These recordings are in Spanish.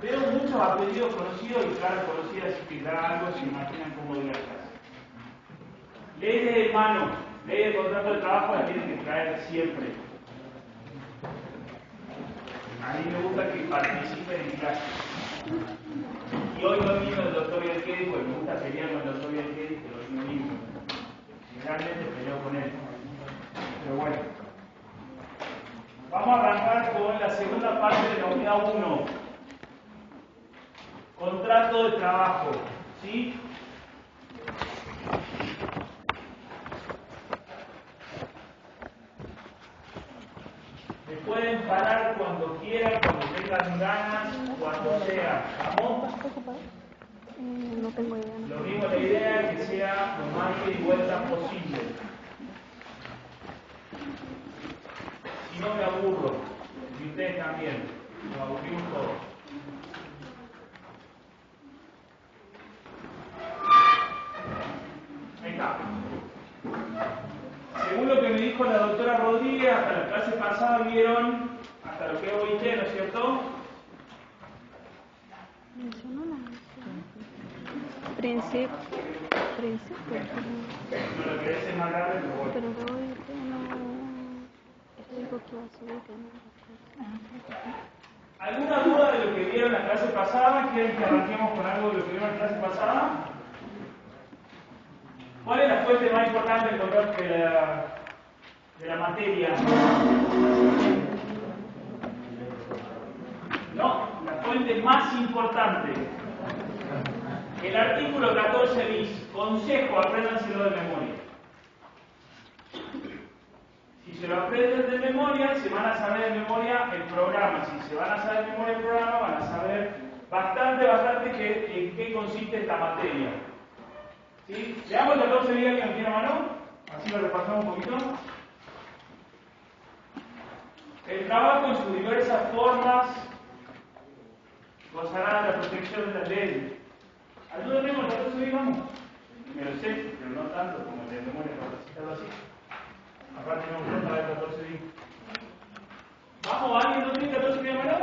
Veo muchos apellidos conocidos y caras conocidas, así que da algo se imaginan cómo doy la clase. Ley de mano, ley de contrato de trabajo la tienen que traer siempre. A mí me gusta que participen en clase. Y hoy no vino el doctor Biancheri, porque me gusta pelear con el doctor Biancheri, que lo vino mismo. Generalmente peleo con él. Pero bueno. Vamos a arrancar con la segunda parte de la unidad 1. Contrato de trabajo. ¿Sí? Me pueden parar cuando quieran, cuando tengan ganas, cuando sea. ¿Vamos? No tengo idea. Lo mismo, la idea es que sea lo más ida y vuelta posible. Si no me aburro, y ustedes también, nos aburrimos todos. Ahí está. Según lo que me dijo la doctora Rodríguez, hasta la clase pasada vieron hasta lo que es OIT, ¿no es cierto? Mencionó la principio. No lo querés es más grande, pero bueno. Pero de hoy no digo que iba a subir, que no. ¿Alguna duda de lo que vieron la clase pasada? ¿Quieren que arranquemos con algo de lo que vieron la clase pasada? ¿Cuál es la fuente más importante de la materia? No, la fuente más importante. El artículo 14 bis. Consejo, apréndanselo de memoria. Si se lo aprenden de memoria, se van a saber de memoria el programa. Si se van a saber de memoria el programa, van a saber bastante en qué consiste esta materia. ¿Sí? Veamos el 14 días que nos tiene a mano, así lo repasamos un poquito. El trabajo en sus diversas formas gozará de la protección de las leyes. ¿Ayuda tengo el 14 días? Vamos. Me lo sé, pero no tanto como el de memoria para citarlo así. Aparte no me gusta el 14 días. ¿Vamos? ¿Alguien no tiene 14 días a mano?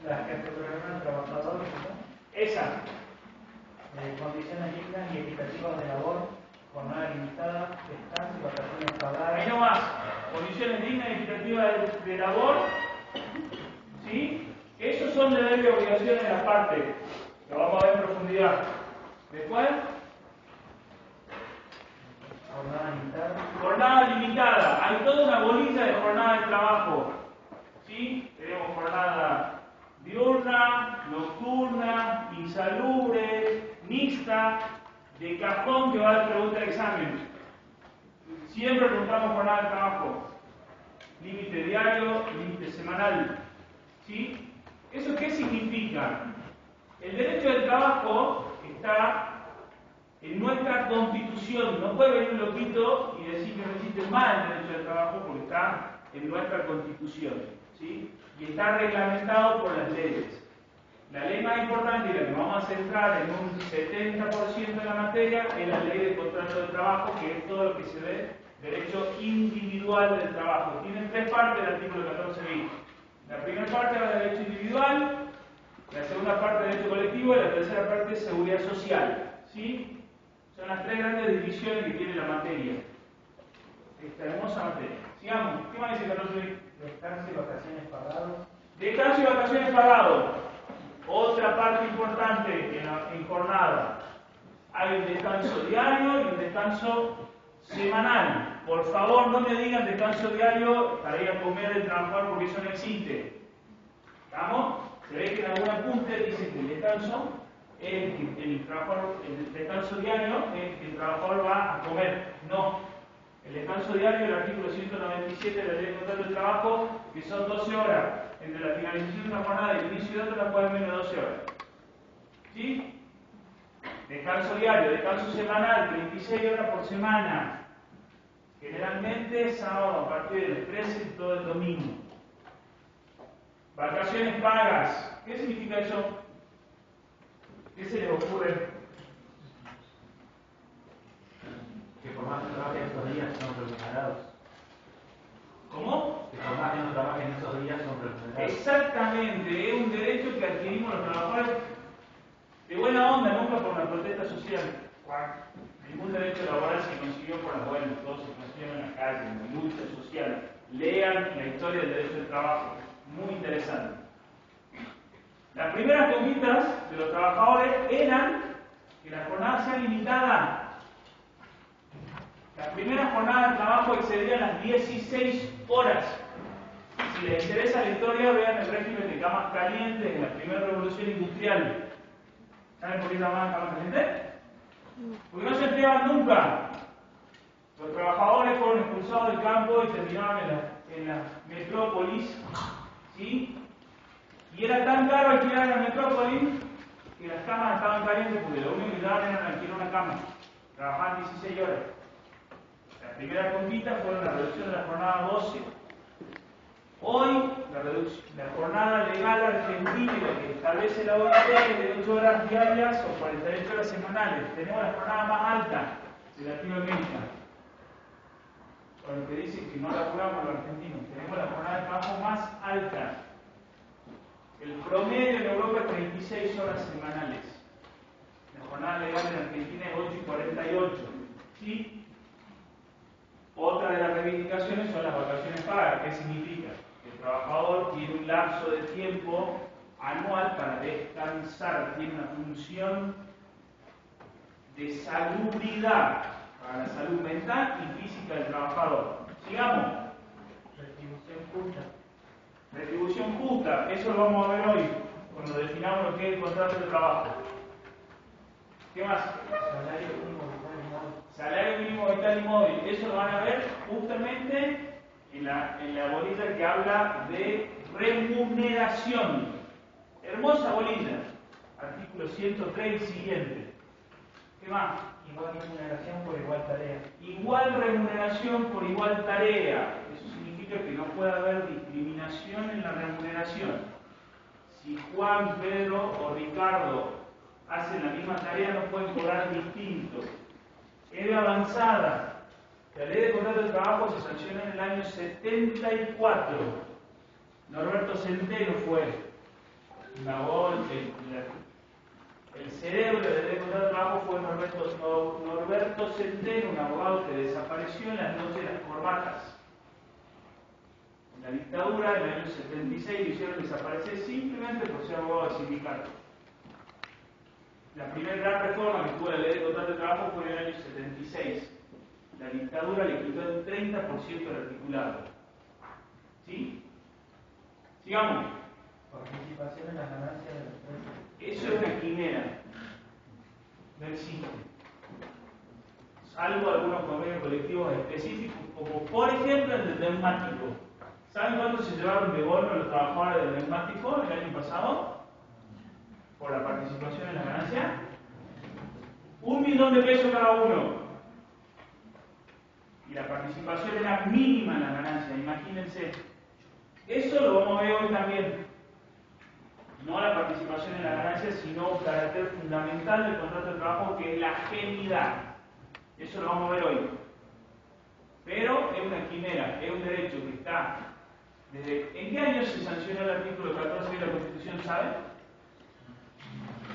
Las que se programan trabajadores, ¿no? Esa. Condiciones dignas y equitativas de labor, jornada limitada, descanso y vacaciones pagadas. Ahí nomás. Condiciones dignas y equitativas de labor. ¿Sí? Esos son deberes y obligaciones de la parte. Lo vamos a ver en profundidad. Después. Jornada limitada. Jornada limitada. Hay toda una bolilla de jornada de trabajo. ¿Sí? Tenemos jornada diurna, nocturna, insalubre, mixta, de cajón que va a dar pregunta de examen. Siempre preguntamos jornada de trabajo. Límite diario, límite semanal. ¿Sí? ¿Eso qué significa? El derecho del trabajo está en nuestra Constitución. No puede venir un loquito y decir que no existe más el derecho del trabajo porque está en nuestra Constitución. ¿Sí? Y está reglamentado por las leyes. La ley más importante y la que vamos a centrar en un 70% de la materia es la ley de contrato de trabajo, que es todo lo que se ve derecho individual del trabajo. Tiene tres partes el artículo 14 bis. La primera parte va de derecho individual, la segunda parte de derecho colectivo y la tercera parte es seguridad social. ¿Sí? Son las tres grandes divisiones que tiene la materia. Esta hermosa materia. Sigamos. ¿Qué más dice el 14 bis? Descanso y vacaciones pagados. Descanso y vacaciones pagados. Otra parte importante en jornada. Hay un descanso diario y un descanso semanal. Por favor, no me digan descanso diario para ir a comer el trabajador porque eso no existe. ¿Estamos? Se ve que en algún apunte dice que el descanso es el descanso diario es que el trabajador va a comer. No. El descanso diario, el artículo 197 de la Ley de Contrato de Trabajo, que son 12 horas. Entre la finalización de una jornada y el inicio de otra, no pueden menos de 12 horas. ¿Sí? Descanso diario, descanso semanal, 36 horas por semana. Generalmente sábado a partir de las 13 y todo el domingo. Vacaciones pagas. ¿Qué significa eso? ¿Qué se les ocurre? Que por más que trabajen estos días son remunerados. ¿Cómo? Que por más que no trabajen esos días son remunerados. Exactamente, es un derecho que adquirimos los trabajadores social. Ningún derecho laboral se consiguió por las buenas, todos se consiguieron en la calle, en la lucha social. Lean la historia del derecho del trabajo, muy interesante. Las primeras conquistas de los trabajadores eran que la jornada sea limitada. Las primeras jornadas de trabajo excedían las 16 horas. Si les interesa la historia, vean el régimen de camas calientes en la primera revolución industrial. ¿Saben por qué llamaban camas calientes? Porque no se empleaban nunca. Los trabajadores fueron expulsados del campo y terminaban en la metrópolis, ¿sí? Y era tan caro alquilar en la metrópolis que las camas estaban calientes porque lo único que daban era alquilar una cama. Trabajaban 16 horas. La primera conquista fue la reducción de la jornada a 12. Hoy, la jornada legal argentina que establece la OIT es de 8 horas diarias o 48 horas semanales. Tenemos la jornada más alta de Latinoamérica. Con lo que dicen que no laburamos los argentinos. Tenemos la jornada de trabajo más alta. El promedio en Europa es 36 horas semanales. La jornada legal en Argentina es 8 y 48. ¿Sí? Otra de las reivindicaciones son las vacaciones pagas. ¿Qué significa? Que el trabajador tiene un lapso de tiempo anual para descansar. Tiene una función de salubridad para la salud mental y física del trabajador. Sigamos. Retribución justa. Retribución justa, eso lo vamos a ver hoy, cuando definamos lo que es el contrato de trabajo. ¿Qué más? Salario mínimo vital y móvil. Salario mínimo vital y móvil, eso lo van a ver justamente en la bolilla que habla de remuneración. Hermosa bolilla, artículo 103 y siguiente. ¿Qué más? Igual remuneración por igual tarea. Igual remuneración por igual tarea. Eso significa que no puede haber discriminación en la remuneración. Si Juan, Pedro o Ricardo hacen la misma tarea, no pueden cobrar distinto. Es de avanzada. La ley de contrato de trabajo se sancionó en el año 74. Norberto Centeno fue un abogado, el cerebro de la ley de contrato de trabajo fue Norberto Centeno, un abogado que desapareció en las noches de las corbatas. En la dictadura, en el año 76, lo hicieron desaparecer simplemente por ser abogado de sindicato. La primera gran reforma que tuvo la ley de contrato de trabajo fue en el año 76. La dictadura le quitó el 30% del articulado. ¿Sí? Sigamos. Participación en las ganancias de la empresa. Eso es una quimera. No existe. Salvo algunos convenios colectivos específicos, como por ejemplo el del neumático. ¿Saben cuánto se llevaron de bono los trabajadores del neumático el año pasado? Por la participación en la ganancia. $1.000.000 cada uno. Y la participación era mínima en la ganancia, imagínense. Eso lo vamos a ver hoy también. No la participación en la ganancia, sino un carácter fundamental del contrato de trabajo, que es la ajenidad. Eso lo vamos a ver hoy. Pero es una quimera, es un derecho que está desde... ¿En qué año se sancionó el artículo 14 de la Constitución, sabe?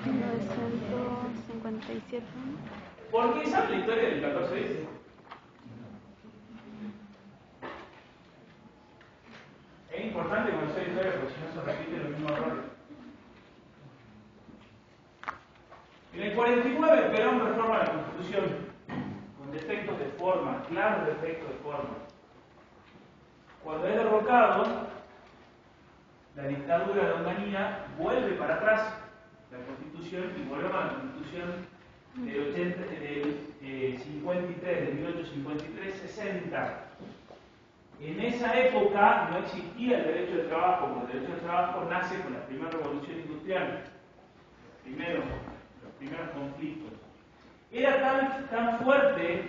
1957. ¿Por qué sabe la historia del 14 bis? Es importante conocer la historia porque si no se repiten los mismos errores. En el 49 Perón reforma la Constitución con defectos de forma, claros defectos de forma. Cuando es derrocado, la dictadura de Onganía vuelve para atrás la Constitución y volvemos a la Constitución del 53, de 1853-60. En esa época no existía el derecho de trabajo, porque el derecho de trabajo nace con la primera revolución industrial, los primeros conflictos. Era tan fuerte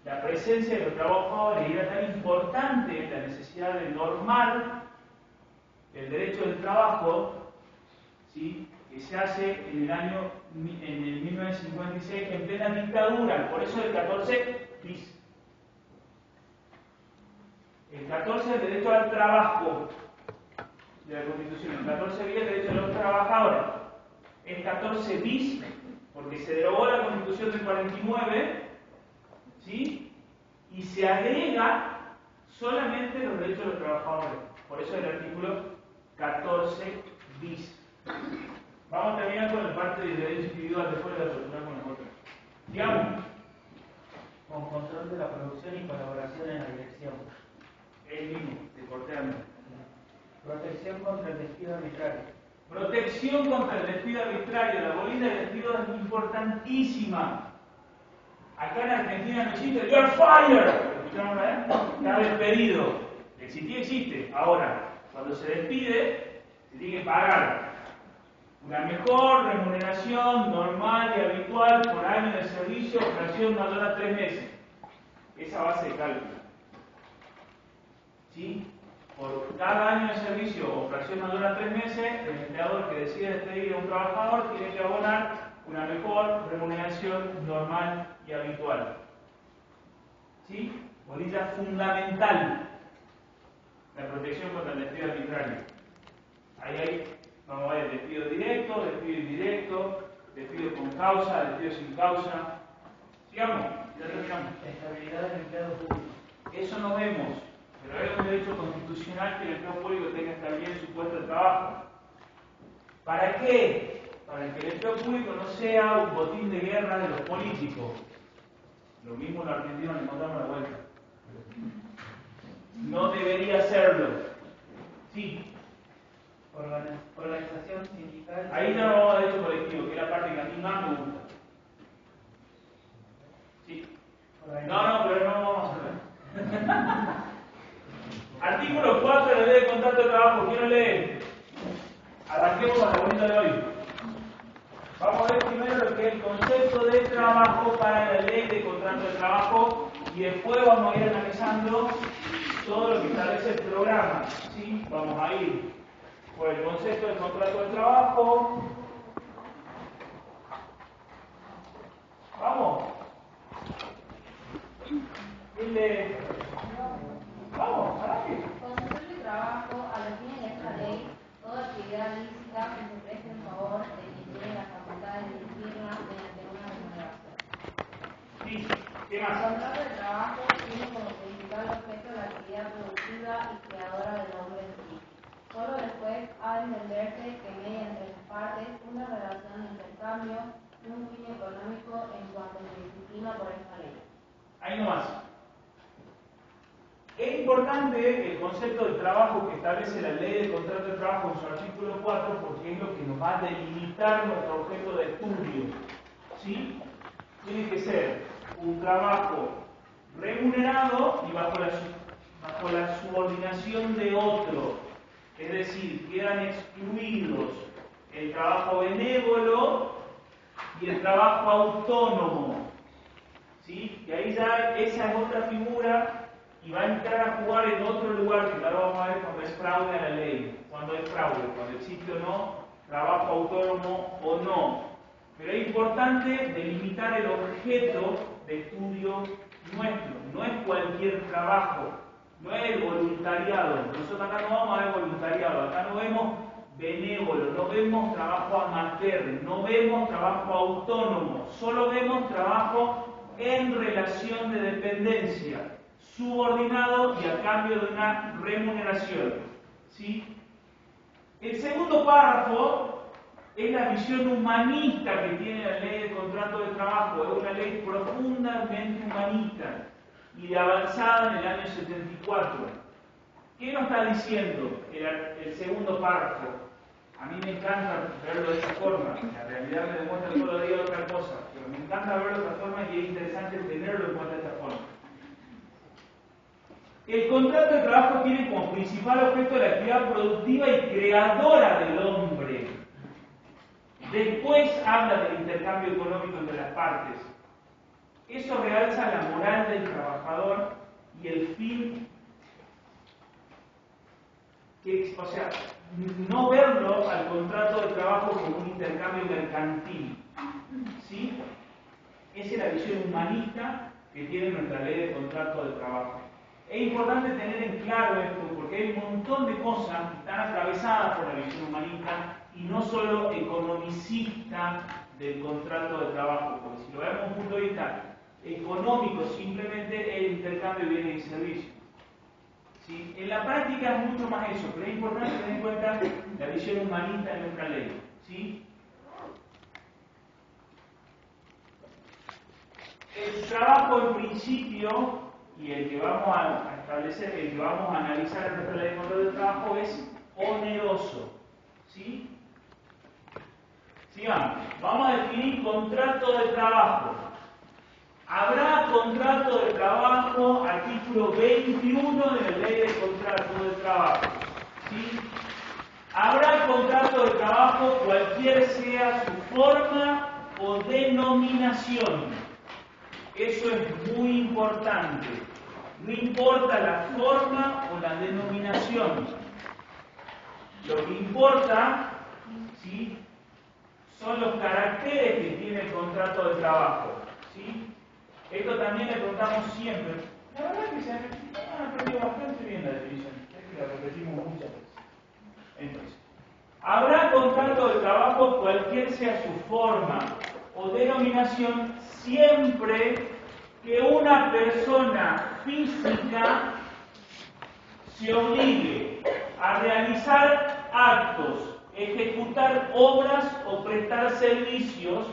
la presencia de los trabajadores, y era tan importante la necesidad de normar el derecho del trabajo, ¿sí?, que se hace en el 1956 en plena dictadura, por eso el 14 bis. El 14 es el derecho al trabajo de la Constitución, el 14 bis es el derecho de los trabajadores. El 14 bis porque se derogó la Constitución del 49, ¿sí? Y se agrega solamente los derechos de los trabajadores. Por eso el artículo 14 bis. Vamos a terminar con la parte de derecho individual, después de la tortura con las otras. Digamos. Con control de la producción y colaboración en la dirección. El mismo, te corté a mí. Protección contra el despido arbitrario. Protección contra el despido arbitrario. La bolita de despido es importantísima. Acá en Argentina no existe "You're fired". ¿Escucharon, Está despedido. Existía, existe. Ahora, cuando se despide, se tiene que pagar una mejor remuneración normal y habitual por año de servicio o fracción mayor a 3 meses. Esa base de cálculo. ¿Sí? Por cada año de servicio o fracción mayor a 3 meses, el empleador que decide despedir a un trabajador tiene que abonar una mejor remuneración normal y habitual. ¿Sí? Bolilla fundamental. La protección contra el despido arbitrario. Ahí hay, vamos a ver, despido directo, despido indirecto, despido con causa, despido sin causa. Sigamos, ya terminamos. Estabilidad del empleado público. Eso no vemos, pero es un derecho constitucional que el empleo público tenga estabilidad en su puesto de trabajo. ¿Para qué? Para que el empleo público no sea un botín de guerra de los políticos. Lo mismo en Argentina le encontramos la vuelta. No debería serlo. Sí. Organización sindical. Ahí ya vamos a derecho colectivo, que es la parte que a mí más me gusta. Sí. No, pero no vamos a hablar. Artículo 4 de la Ley de Contrato de Trabajo. ¿Quién lo lee? Arranquemos con la bolita de hoy. Vamos a ver primero lo que es el concepto de trabajo para la Ley de Contrato de Trabajo y después vamos a ir analizando todo lo que establece el programa. ¿Sí? Vamos a ir por el concepto del contrato de trabajo. Vamos. Vamos, arranque. Concepto de trabajo, a define en esta ley toda actividad lícita que se preste en favor de quien tiene las facultades de dirigirla mediante una remuneración. Sí, ¿qué El más? contrato de trabajo tiene como principal objeto la actividad productiva y creadora del hombre en sí. Solo después ha de entenderse que mediante las partes una relación de intercambio y un fin económico en cuanto se disciplina por esta ley. Ahí nomás. Es importante el concepto del trabajo que establece la Ley de Contrato de Trabajo en su artículo 4 porque es lo que nos va a delimitar nuestro objeto de estudio. ¿Sí? Tiene que ser un trabajo remunerado y bajo la subordinación de otro. Es decir, quedan excluidos el trabajo benévolo y el trabajo autónomo. ¿Sí? Y ahí ya esa es otra figura y va a entrar a jugar en otro lugar que ahora vamos a ver cuando es fraude a la ley. Cuando es fraude, cuando existe o no, trabajo autónomo o no. Pero es importante delimitar el objeto de estudio nuestro. No es cualquier trabajo, no es el voluntariado. Nosotros acá no vamos a ver voluntariado, acá no vemos benévolo, no vemos trabajo amateur, no vemos trabajo autónomo, solo vemos trabajo en relación de dependencia, subordinado y a cambio de una remuneración. ¿Sí? El segundo párrafo es la visión humanista que tiene la Ley de Contrato de Trabajo. Es una ley profundamente humanista y de avanzada en el año 74. ¿Qué nos está diciendo el segundo párrafo? A mí me encanta verlo de esa forma. La realidad me demuestra todos los días otra cosa, pero me encanta verlo de esta forma y es interesante tenerlo en cuenta de esta forma. El contrato de trabajo tiene como principal objeto la actividad productiva y creadora del hombre. Después habla del intercambio económico entre las partes. Eso realza la moral del trabajador y el fin o sea, no verlo al contrato de trabajo como un intercambio mercantil. ¿Sí? Esa es la visión humanista que tiene nuestra ley de contrato de trabajo. Es importante tener en claro esto porque hay un montón de cosas que están atravesadas por la visión humanista y no solo economicista del contrato de trabajo, porque si lo vemos desde un punto de vista económico, simplemente el intercambio de bienes y servicios. ¿Sí? En la práctica es mucho más eso, pero es importante tener en cuenta la visión humanista de nuestra ley. ¿Sí? El trabajo en principio, y el que vamos a establecer, el que vamos a analizar en nuestra ley de control de trabajo, es oneroso. ¿Sí? Sigamos. Vamos a definir contrato de trabajo. Habrá contrato de trabajo, artículo 21 de la ley de contrato de trabajo. ¿Sí? Habrá contrato de trabajo cualquier sea su forma o denominación. Eso es muy importante. No importa la forma o la denominación. Lo que importa, ¿sí?, son los caracteres que tiene el contrato de trabajo. ¿Sí? Esto también le preguntamos siempre. La verdad es que se han aprendido bastante bien la definición. Es que la repetimos muchas veces. Entonces, habrá contrato de trabajo cualquier sea su forma o denominación siempre que una persona física se obligue a realizar actos, ejecutar obras o prestar servicios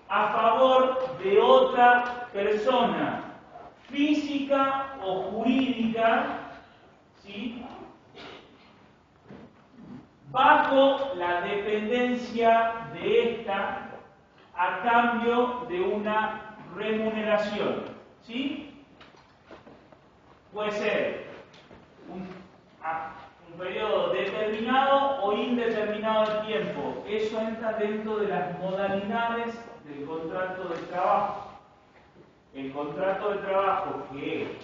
a favor de otra persona física o jurídica, ¿sí?, bajo la dependencia de ésta a cambio de una remuneración. ¿Sí? Puede ser un periodo determinado o indeterminado de tiempo. Eso entra dentro de las modalidades del contrato de trabajo. El contrato de trabajo que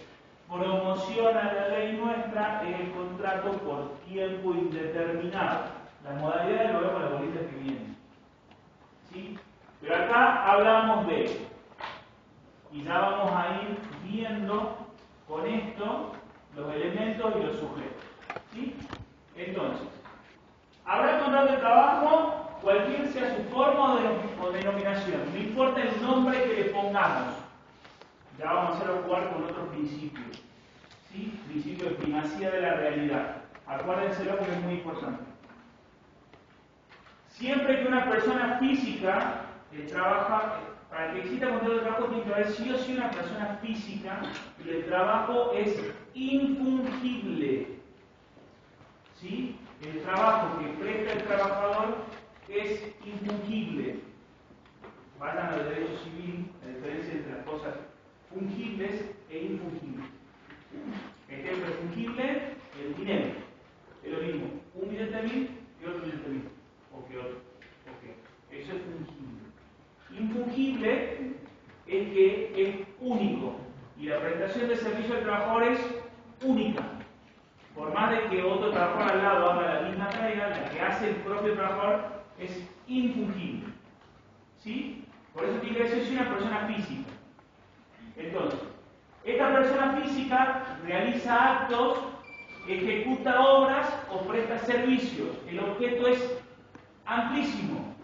promociona la ley nuestra es el contrato por tiempo indeterminado. Las modalidades lo vemos en la bolita que viene. ¿Sí? Pero acá hablamos de, y ya vamos a ir viendo con esto los elementos y los sujetos. ¿Sí? Entonces, habrá contrato de trabajo cualquier sea su forma o denominación, no importa el nombre que le pongamos. Ya vamos a hacerlo jugar con otro principio. ¿Sí? Principio de primacía de la realidad. Acuérdenselo porque es muy importante. Siempre que una persona física trabaja, para que exista contrato de trabajo tiene que haber sí o sí una persona física y el trabajo es infungible. ¿Sí? El trabajo que presta el trabajador es infungible. Vayan al derecho civil, la diferencia entre las cosas fungibles e infungibles. Ejemplo fungible, el dinero. Es lo mismo, un billete de 1000 que otro billete de 1000. O que otro. Okay. Eso es fungible. Infungible es que es único. Y la prestación de servicio al trabajador es única. Por más de que otro trabajador al lado haga la misma tarea, la que hace el propio trabajador es infungible. ¿Sí? Por eso tiene que ser una persona física. Entonces, esta persona física realiza actos, ejecuta obras o presta servicios. El objeto es amplísimo.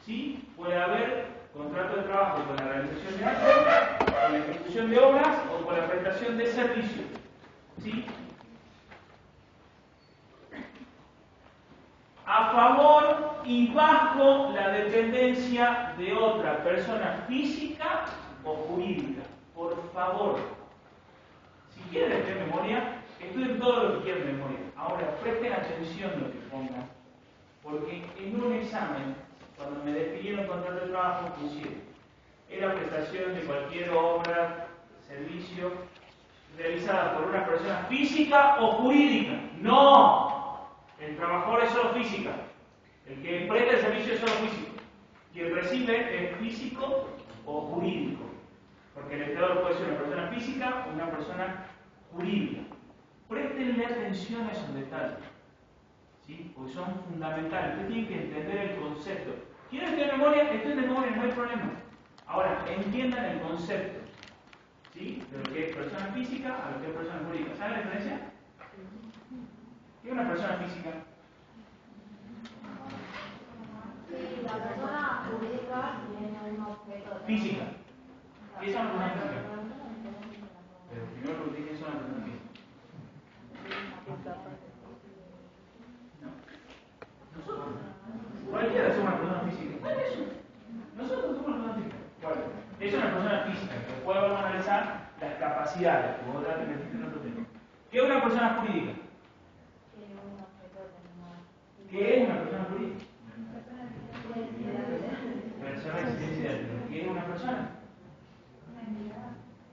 ¿Sí? Puede haber contrato de trabajo con la realización de actos, con la ejecución de obras o con la prestación de servicios. ¿Sí? A favor y bajo la dependencia de otra persona física o jurídica. Por favor. Si quieren leer memoria, estudien todo lo que quieran de memoria. Ahora, presten atención a lo que pongan. Porque en un examen, cuando me despidieron contrato de trabajo, pusieron la prestación de cualquier obra, servicio, realizada por una persona física o jurídica. ¡No! El trabajador es solo física. El que presta el servicio es solo físico. Quien recibe es físico o jurídico. Porque el empleador puede ser una persona física o una persona jurídica. Préstenle atención a esos detalles. ¿Sí? Porque son fundamentales. Ustedes tienen que entender el concepto. ¿Quieren estudiar memoria? Estudien de memoria, no hay problema. Ahora, entiendan el concepto. ¿Sí? De lo que es persona física a lo que es persona jurídica. ¿Saben la diferencia? ¿Qué es una persona física? la persona jurídica tiene un objeto Física. ¿Qué es una persona física? Pero primero pregunté qué es una persona física. No. Cualquiera es una persona física. ¿Cuál es eso? Nosotros somos una persona física. ¿Cuál es? Es una persona física, que después vamos a analizar las capacidades, que vos te metiste en otro tema. ¿Qué es una persona jurídica? ¿Qué es una persona jurídica? Persona existencial. ¿Qué es una persona?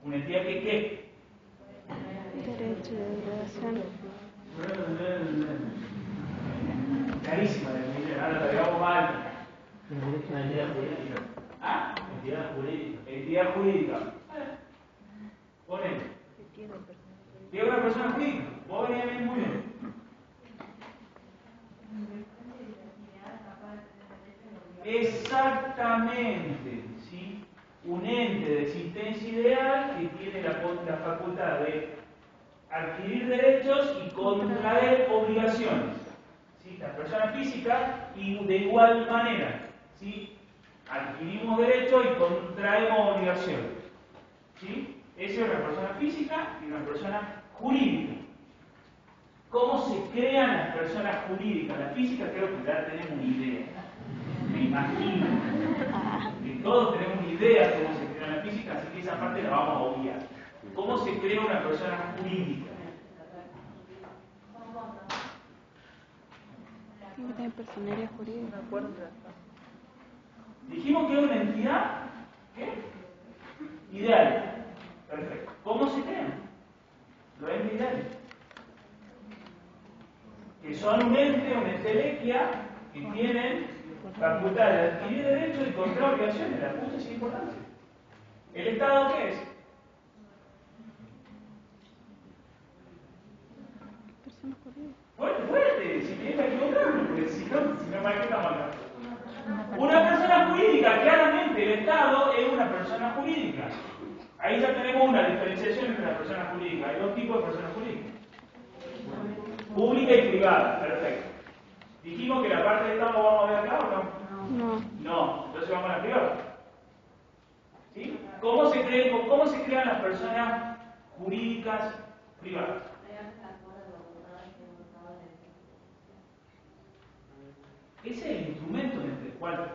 ¿Una entidad que qué? Derecho de relación. Clarísima la definición, ahora la digamos mal. Una entidad jurídica. ¿Ah? Entidad jurídica. Entidad jurídica. Ponele. ¿Qué es una persona jurídica? Vos venís bien, muy bien. Exactamente, ¿sí? Un ente de existencia ideal que tiene la facultad de adquirir derechos y contraer obligaciones. ¿Sí? La persona física, y de igual manera, ¿sí? Adquirimos derechos y contraemos obligaciones. ¿Sí? Esa es una persona física y una persona jurídica. ¿Cómo se crean las personas jurídicas? La física creo que ya tenemos una idea. Me imagino que todos tenemos una idea de cómo se crea la física, así que esa parte la vamos a obviar. ¿Cómo se crea una persona jurídica? Tiene que tener personería jurídica. Dijimos que es una entidad ¿qué? Ideal. Perfecto. ¿Cómo se crean? Los entes ideales. Que son un ente, una entelequia que tienen facultad de adquirir derechos y contraer obligaciones. La pucha es importante. ¿El Estado qué es? Persona jurídica. Fuerte, fuerte, si tienes que equivocarme, porque si no, ¿para qué estamos acá? Una persona jurídica, claramente, el Estado es una persona jurídica. Ahí ya tenemos una diferenciación entre las personas jurídicas. Hay dos tipos de personas jurídicas. Pública y privada, perfecto. Dijimos que la parte del Estado vamos a ver acá o no. No. No, entonces vamos a la privada. ¿Sí? ¿Cómo se crean las personas jurídicas privadas? Ese es el instrumento mediante el cual.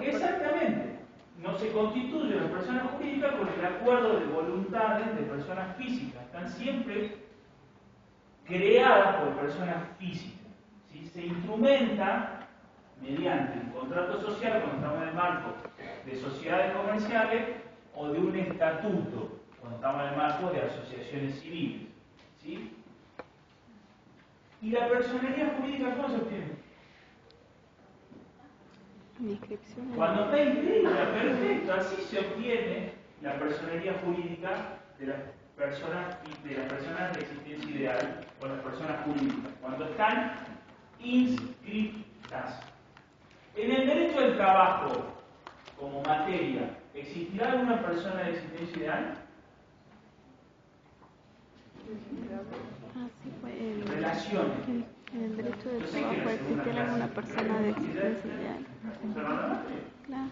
Exactamente. No se constituye una persona jurídica con el acuerdo de voluntades de personas físicas. Están siempre creadas por personas físicas. ¿Sí? Se instrumenta mediante un contrato social cuando estamos en el marco de sociedades comerciales o de un estatuto cuando estamos en el marco de asociaciones civiles. ¿Sí? ¿Y la personería jurídica cómo se obtiene? Inscripción. Cuando está inscrita, perfecto, así se obtiene la personería jurídica de las personas de existencia ideal o las personas jurídicas, cuando están inscritas. En el derecho del trabajo, como materia, ¿existirá alguna persona de existencia ideal? Ah, sí, fue Relaciones. en el derecho del Yo sé que trabajo la segunda existe alguna clase, persona de existencia ideal. Claro.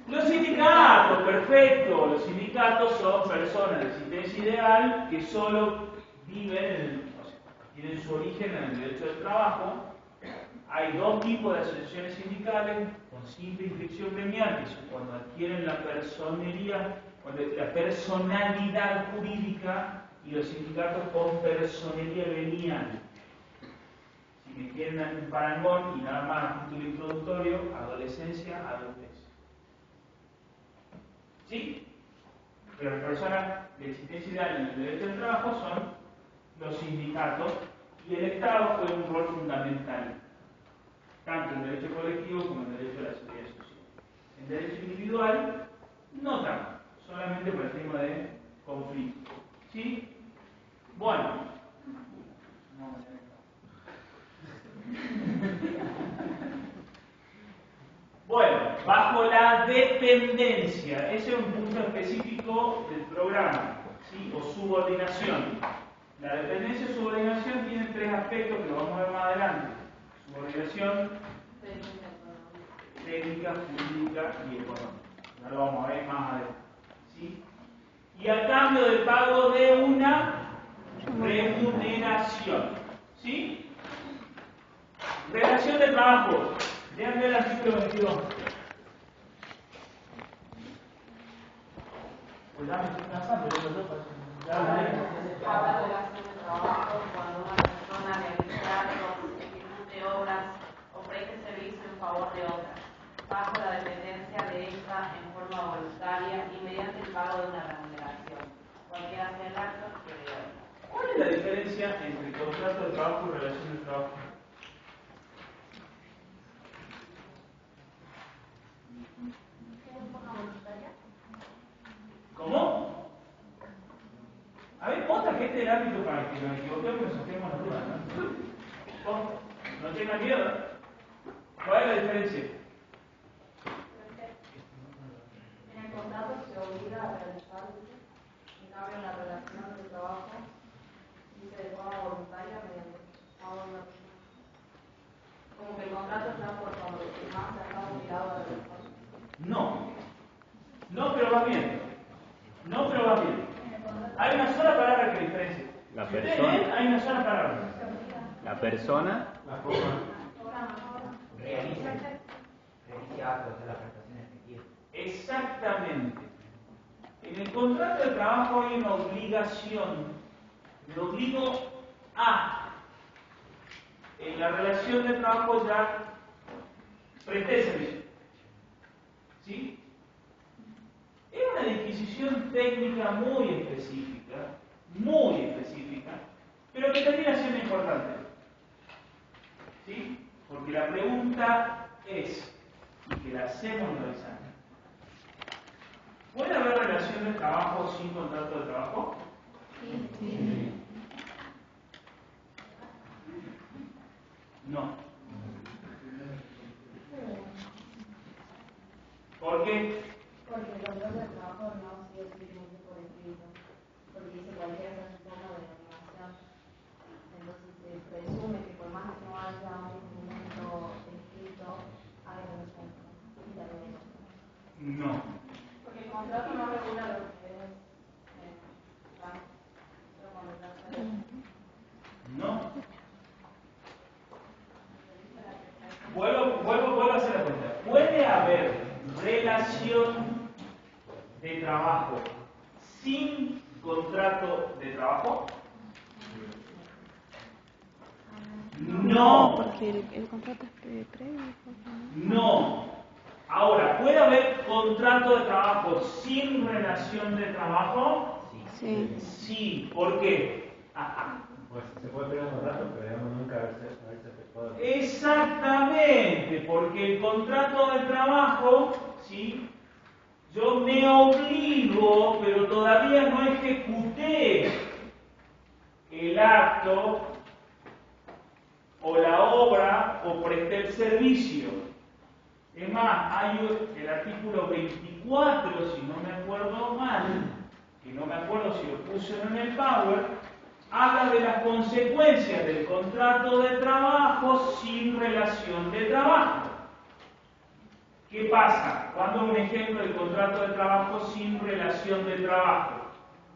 Los sindicatos, perfecto. Los sindicatos son personas de existencia ideal que solo viven, tienen su origen en el derecho del trabajo. Hay dos tipos de asociaciones sindicales con simple inscripción gremial, que son cuando adquieren la personalidad jurídica, y los sindicatos con personería gremial. Si me quieren un parangón y nada más a título introductorio, adolescencia, adultez. ¿Sí? Pero las personas de existencia ideal en el derecho del trabajo son los sindicatos, y el Estado juega un rol fundamental, tanto en el derecho colectivo como en el derecho de la seguridad social. En derecho individual, no tanto, solamente por el tema de conflicto. ¿Sí? Bueno. Bueno, bajo la dependencia, ese es un punto específico del programa, ¿sí? O subordinación. La dependencia y subordinación tienen tres aspectos que lo vamos a ver más adelante. Subordinación técnica, jurídica y económica. Ya lo vamos a ver más adelante. ¿Sí? Y a cambio del pago de una remuneración. ¿Sí? Relación de trabajo. Vean el artículo 22. Pues ya me estoy cansando, ya lo leí. Habrá relación de trabajo cuando una persona realiza actos, ejecute obras o preste servicio en favor de otra, bajo la dependencia de esta en forma voluntaria y mediante el pago de una remuneración, cualquiera sea el acto que realiza. ¿Cuál es la diferencia entre contrato de trabajo y relación de trabajo? ¿Cómo? A ver, otra gente del ámbito para que nos equivoquemos y nos saquemos las dudas, ¿no? No tengan miedo. ¿Cuál es la diferencia? En el contrato se obliga a realizar, en cambio en la relación de trabajo dice de forma voluntaria mediante pago de una persona. Como que el contrato está por cuando el más está obligado a realizar. No, pero va bien. No, pero va bien. Hay una sola palabra que diferencia. La Si ustedes persona. ven, hay una sola palabra. La persona La forma. Realiza actos de la prestación efectiva. Exactamente. En el contrato de trabajo hay una obligación. Me obligo a. En la relación de trabajo ya presté servicio. ¿Sí? Es una disquisición técnica muy específica, pero que termina siendo importante. ¿Sí? Porque la pregunta es, y que la hacemos en el examen, ¿puede haber relación de trabajo sin contrato de trabajo? Sí. No. ¿Por qué? Porque el contrato de trabajo no sí o sí tiene que ser por escrito, porque dice cualquier forma de animación. Entonces se presume que por más que no haya un documento escrito, hay relación y también hay. No. Porque el contrato no regula lo que es No. Vuelvo a hacer la pregunta. ¿Puede haber relación de trabajo sin contrato de trabajo? No. Porque el contrato es previo. No. Ahora, ¿puede haber contrato de trabajo sin relación de trabajo? Sí. Sí. ¿Por qué? Pues se puede pedir un contrato, pero digamos nunca haberse efectuado. Exactamente, porque el contrato de trabajo, ¿sí? Yo me obligo, pero todavía no ejecuté el acto o la obra o presté el servicio. Es más, hay el artículo 24, si no me acuerdo mal, que no me acuerdo si lo puse en el Power, habla de las consecuencias del contrato de trabajo sin relación de trabajo. ¿Qué pasa? Cuando un ejemplo del contrato de trabajo sin relación de trabajo.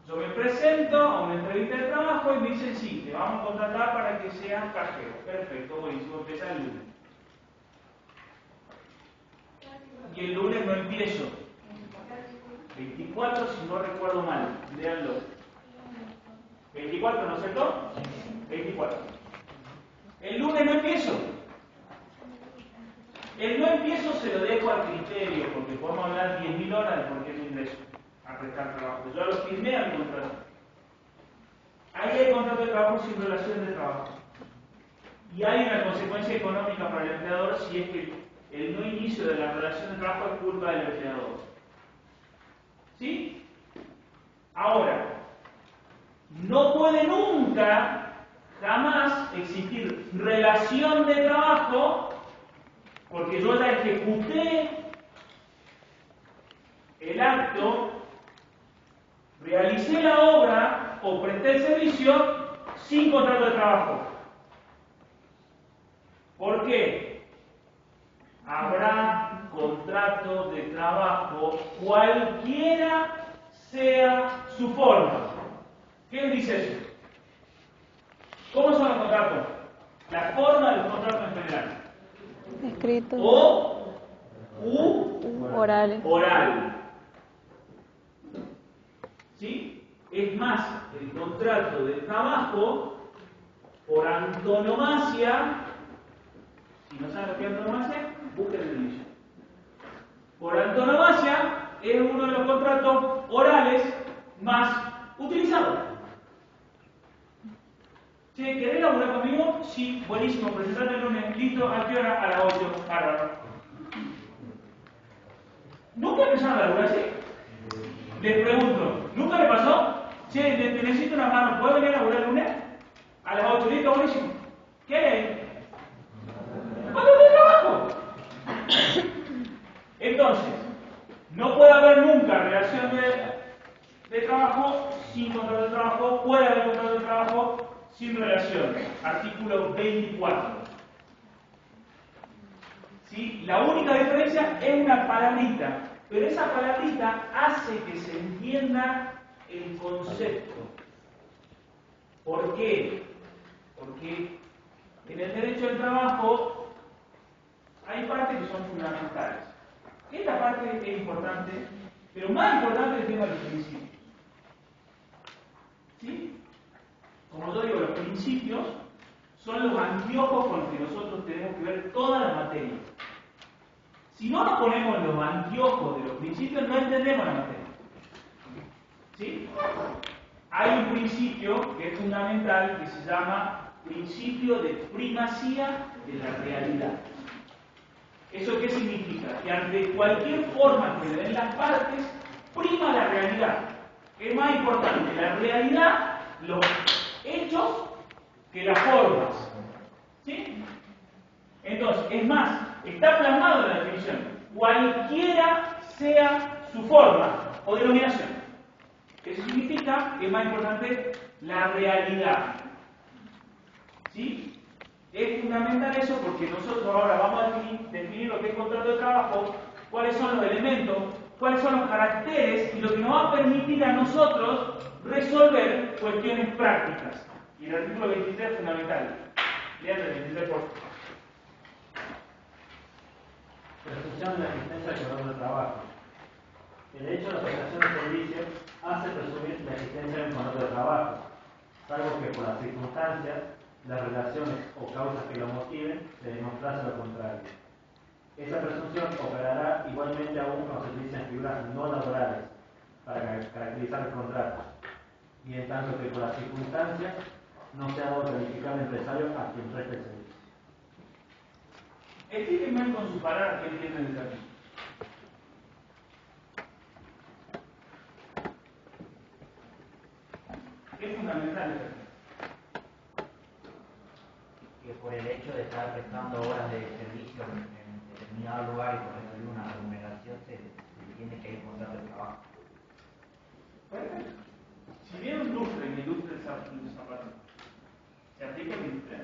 Yo me presento a una entrevista de trabajo y me dicen, sí, te vamos a contratar para que seas cajero. Perfecto, buenísimo, empieza el lunes. Y el lunes no empiezo. 24, si no recuerdo mal, léanlo. 24, ¿no es cierto? 24. El lunes no empiezo. El no empiezo se lo dejo al criterio, porque podemos hablar 10.000 horas de por qué no ingreso a prestar trabajo. Yo lo firmé al contrato. Ahí hay contrato de trabajo sin relación de trabajo. Y hay una consecuencia económica para el empleador si es que el no inicio de la relación de trabajo es culpa del empleador. ¿Sí? Ahora, no puede nunca, jamás existir relación de trabajo porque yo ya ejecuté el acto, realicé la obra o presté el servicio sin contrato de trabajo. ¿Por qué? contrato de trabajo, cualquiera sea su forma. ¿Qué dice eso? ¿Cómo son los contratos? La forma de los contratos en general. Escrito. O Orales. oral. ¿Sí? Es más, el contrato de trabajo, por antonomasia, si no saben lo que es antonomasia, busquen el inicio. Por antonomasia, es uno de los contratos orales más utilizados. ¿Sí? ¿Querés laburar conmigo? Sí, buenísimo, presentate el lunes, listo, ¿a qué hora? A las 8, bárbaro. ¿Nunca empezaron a laburar así? Les pregunto, ¿nunca le pasó? Che, te necesito una mano, ¿puedo venir a laburar el lunes? A las 8, listo, buenísimo. ¿Qué? ¿Cuánto de trabajo? Entonces, no puede haber nunca relación de trabajo sin contrato de trabajo, puede haber contrato de trabajo sin relación. Artículo 24. ¿Sí? La única diferencia es una palabrita, pero esa palabrita hace que se entienda el concepto. ¿Por qué? Porque en el derecho del trabajo hay partes que son fundamentales. Esta parte es importante, pero más importante es el tema de los principios. ¿Sí? Como yo digo, los principios son los anteojos con los que nosotros tenemos que ver toda la materia. Si no nos ponemos los anteojos de los principios, no entendemos la materia. ¿Sí? Hay un principio que es fundamental que se llama principio de primacía de la realidad. ¿Eso qué significa? Que ante cualquier forma que le den las partes, prima la realidad. Es más importante la realidad, los hechos, que las formas. ¿Sí? Entonces, es más, está plasmado en la definición. Cualquiera sea su forma o denominación. Eso significa que es más importante la realidad. ¿Sí? Es fundamental eso porque nosotros ahora vamos a definir lo que es contrato de trabajo, cuáles son los elementos, cuáles son los caracteres y lo que nos va a permitir a nosotros resolver cuestiones prácticas. Y el artículo 23 es fundamental. Lean el 23 por favor. Presunción de la existencia del contrato de trabajo. El hecho de la prestación de servicios hace presumir la existencia de un contrato de trabajo, salvo que por las circunstancias, las relaciones o causas que lo motiven se demostrase lo contrario. Esa presunción operará igualmente aún cuando se utilicen figuras no laborales para caracterizar el contrato, y en tanto que por las circunstancias no se ha dado calificar al empresario a quien preste el servicio. Explíquenme con sus palabras qué entienden del término. Es fundamental el término. Que por el hecho de estar prestando horas de servicio en determinado lugar y por recibir una remuneración se tiene que ir contrato de trabajo. Perfecto. Si viene un lustre en la industria del zapato, ¿se aplica el 23?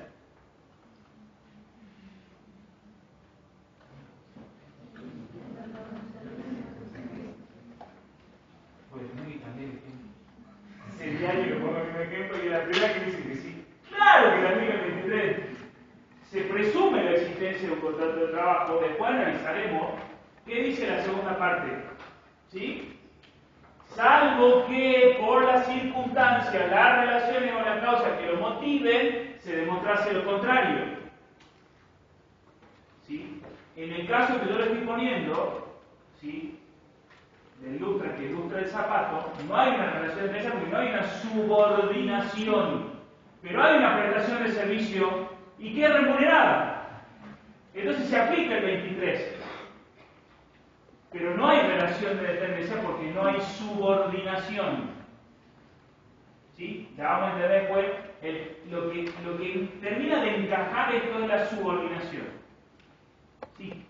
Pues muy también. Es el diario que pongo como ejemplo y la primera que dice que sí. Claro que la aplica el 23. Se presume la existencia de un contrato de trabajo, después analizaremos qué dice la segunda parte. ¿Sí? Salvo que por las circunstancias, las relaciones o las causas que lo motiven, se demostrase lo contrario. ¿Sí? En el caso que yo le estoy poniendo, ¿sí?, del lustre que ilustra el zapato, no hay una relación de esa porque no hay una subordinación, pero hay una prestación de servicio y que es remunerada. Entonces se aplica el 23. Pero no hay relación de dependencia porque no hay subordinación. ¿Sí? Ya vamos a entender después lo que termina de encajar esto de la subordinación. ¿Sí?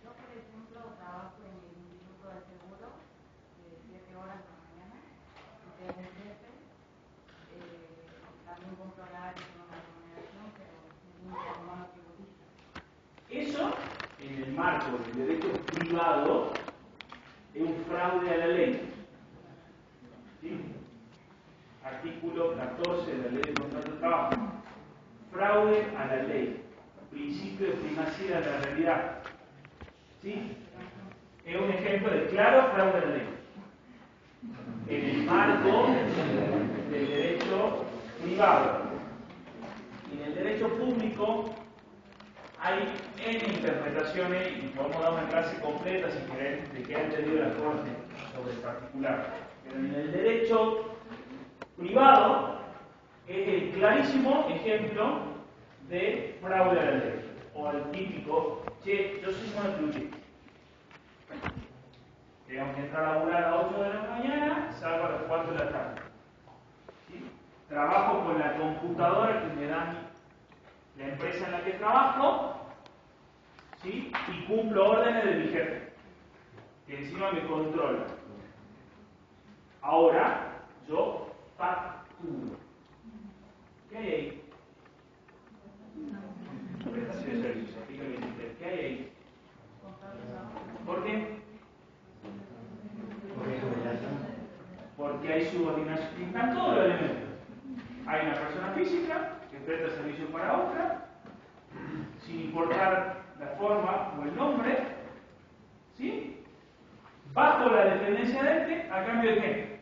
Yo, por ejemplo, trabajo en el Instituto de Seguro de 7 horas de la mañana y tengo un jefe. También compro horarios con una remuneración, pero es un humano tributista. Eso, en el marco del derecho privado es un fraude a la ley. ¿Sí? Artículo 14 de la Ley de Contrato de Trabajo. Fraude a la ley. Principio de primacía de la realidad. ¿Sí? Es un ejemplo de claro fraude a la ley. En el marco del derecho privado. Y en el derecho público hay N interpretaciones, y podemos dar una clase completa si quieren, de qué ha entendido la Corte sobre el particular. Pero en el derecho privado es el clarísimo ejemplo de fraude a la ley. O el típico, che, yo soy monotributo. Tengo que entrar a laburar a las 8 de la mañana, salgo a las 4 de la tarde. ¿Sí? Trabajo con la computadora que me da la empresa en la que trabajo, ¿sí? Y cumplo órdenes de mi jefe, que encima me controla. Ahora, yo facturo. ¿Qué hay ahí? Prestación de servicios, artículo 23. ¿Qué hay ahí? ¿Por qué? Porque hay subordinación. Están todos los elementos. Hay una persona física que presta servicio para otra, sin importar la forma o el nombre, ¿sí? Bajo la dependencia de este, a cambio de qué?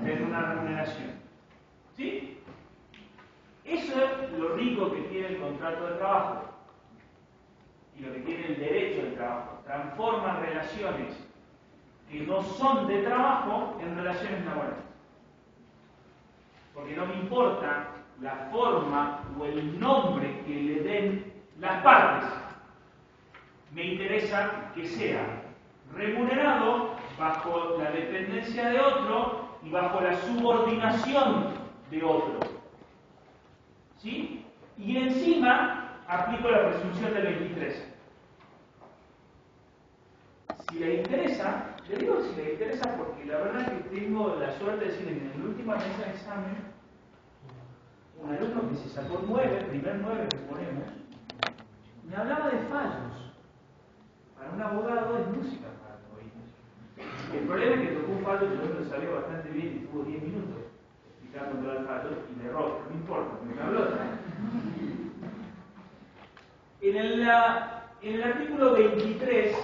De una remuneración. ¿Sí? Eso es lo rico que tiene el contrato de trabajo y lo que tiene el derecho del trabajo. Transforma relaciones que no son de trabajo en relaciones laborales. Porque no me importa la forma o el nombre que le den las partes. Me interesa que sea remunerado bajo la dependencia de otro y bajo la subordinación de otro. ¿Sí? Y encima aplico la presunción del 23. Si les interesa, les digo si les interesa porque la verdad es que tengo la suerte de decir en la última mesa de examen, un alumno que se sacó 9, primer 9 que ponemos, me hablaba de fallos. Para un abogado es música para los oídos. El problema es que tocó un fallo que yo lo sabía bastante bien y tuvo 10 minutos explicando todo el fallo y le erró, no importa, me habló. En el artículo 23,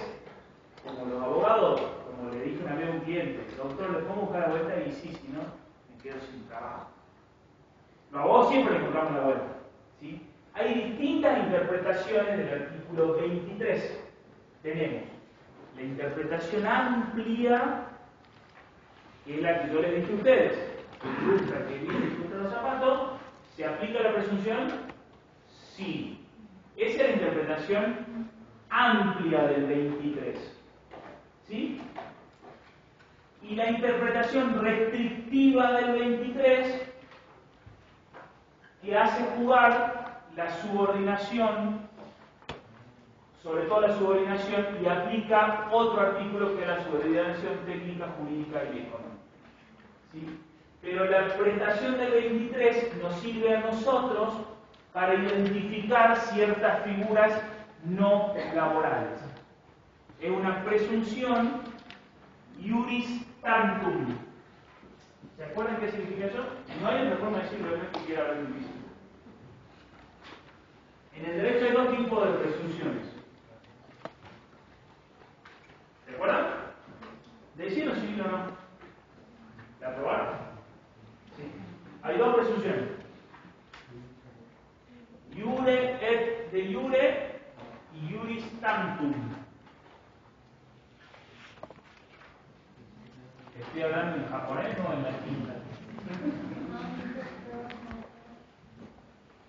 como los abogados, como le dije una vez a un cliente, doctor, le pongo cada vuelta y sí, si no, me quedo sin trabajo. Los abogados siempre encontramos la vuelta. ¿Sí? Hay distintas interpretaciones del artículo 23. Tenemos la interpretación amplia, que es la que yo les dije a ustedes, que ilustra que viene disfruta los zapatos, ¿se aplica la presunción? Sí. Esa es la interpretación amplia del 23. ¿Sí? Y la interpretación restrictiva del 23, que hace jugar la subordinación, sobre todo la subordinación, y aplica otro artículo que es la subordinación técnica, jurídica y económica. ¿Sí? Pero la prestación del 23 nos sirve a nosotros para identificar ciertas figuras no laborales. Es una presunción iuris tantum. ¿Se acuerdan qué significa eso? No hay otra forma de decirlo, no es que quiera hablar difícil. En el derecho hay dos tipos de presunciones. ¿Se acuerdan? ¿Decirlo sí o no? ¿La aprobaron? Sí. Hay dos presunciones. Iure et de iure y iuris tantum. Estoy hablando en japonés o en latín.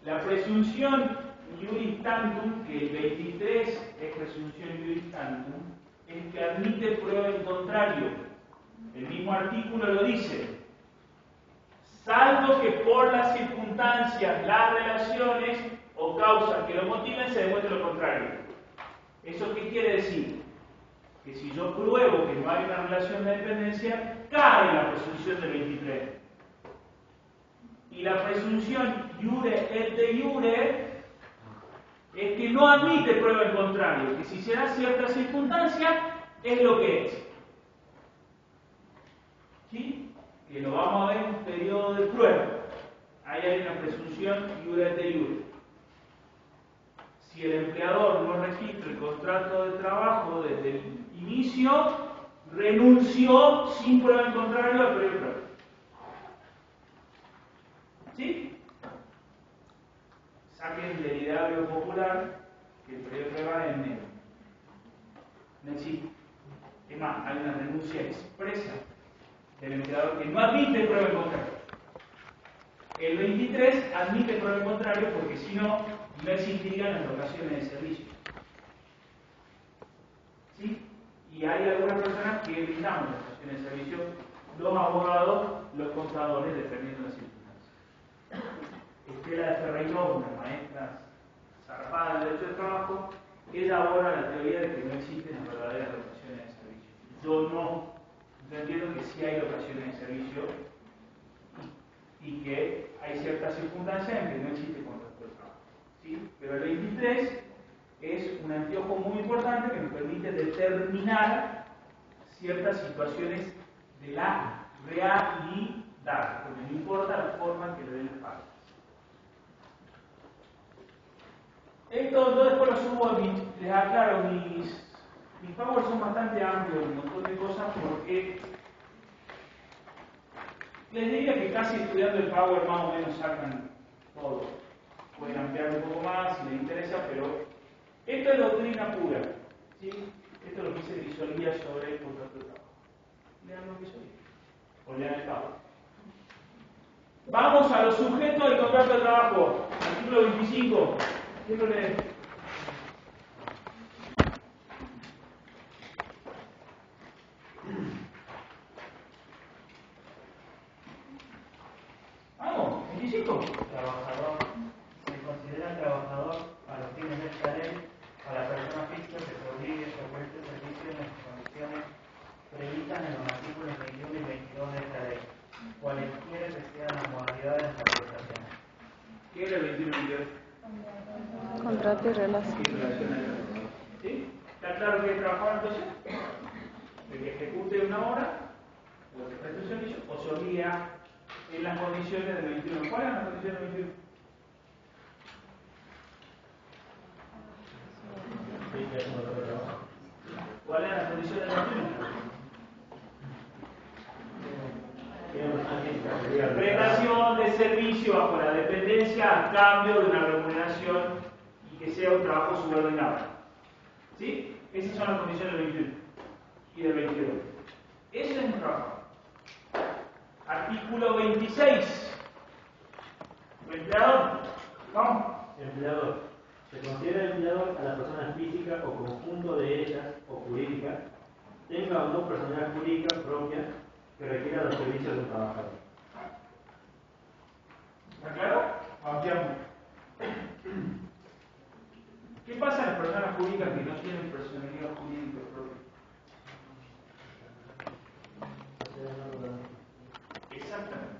La presunción iuris tantum, que el 23 es presunción iuris tantum, es que admite prueba en contrario. El mismo artículo lo dice. Salvo que por las circunstancias, las relaciones o causas que lo motiven se demuestre lo contrario. ¿Eso qué quiere decir? Que si yo pruebo que no hay una relación de dependencia, cae la presunción del 23. Y la presunción iure et de iure es que no admite prueba en contrario, que si se da cierta circunstancia, es lo que es. ¿Sí? Que lo vamos a ver en un periodo de prueba. Ahí hay una presunción iure et iure. Si el empleador no registra el contrato de trabajo desde el inicio, renunció sin prueba en contrario al periodo de prueba. ¿Sí? Saquen del ideario popular que el periodo de prueba es negro. No existe. Es más, hay una renuncia expresa del empleador que no admite prueba en contrario. El 23 admite prueba en contrario porque si no, no existirían las locaciones de servicio. ¿Sí? Y hay algunas personas que brindamos las locaciones de servicio, los abogados, los contadores, dependiendo de las circunstancias. Estela de Ferreiro, una maestra zarpada del derecho de trabajo, ella aborda la teoría de que no existen las verdaderas locaciones de servicio. Yo no. Yo entiendo que sí hay locaciones de servicio y que hay ciertas circunstancias en que no existe contrato de trabajo. ¿Sí? Pero el 23 es un anteojo muy importante que nos permite determinar ciertas situaciones de la realidad, porque no importa la forma en que le den las partes. Esto yo después lo subo, les aclaro, mis powers son bastante amplios, un montón de cosas, porque les diría que casi estudiando el power más o menos sacan todo. Pueden ampliar un poco más si les interesa, pero esto es doctrina pura. ¿Sí? Esto es lo que dice Grisolía sobre el contrato de trabajo. Lean lo que soy. O lean el power. Vamos a los sujetos del contrato de trabajo. Artículo 25. ¿Quién lo lee? Vamos, 25. Trabajador. Se considera trabajador a los fines de esta ley a la persona física que se obligue a preste servicio en las condiciones previstas en los artículos 21 y 22 de esta ley, cualesquiera que sean las modalidades de la prestación. ¿Qué es el 21 y 22? Contrato y relación. ¿Sí? ¿Está claro que es trabajador entonces? El que ejecute una hora, o el que preste un servicio, o se obliga en las condiciones del 21. ¿Cuáles son las condiciones del 21? ¿Cuáles son las condiciones del 21? Prestación de servicio bajo la dependencia a cambio de una remuneración y que sea un trabajo subordinado. ¿Sí? Esas son las condiciones del 21 y del 22. Eso es un trabajo. Artículo 26. Empleador. Vamos. Empleador. Se considera empleador a la persona física o conjunto de ellas o jurídica, tenga o no personalidad jurídica propia que requiera los servicios de un trabajador. ¿Está claro? Ampliamos. ¿Qué pasa a las personas jurídicas que no tienen personalidad jurídica propia? Exactamente.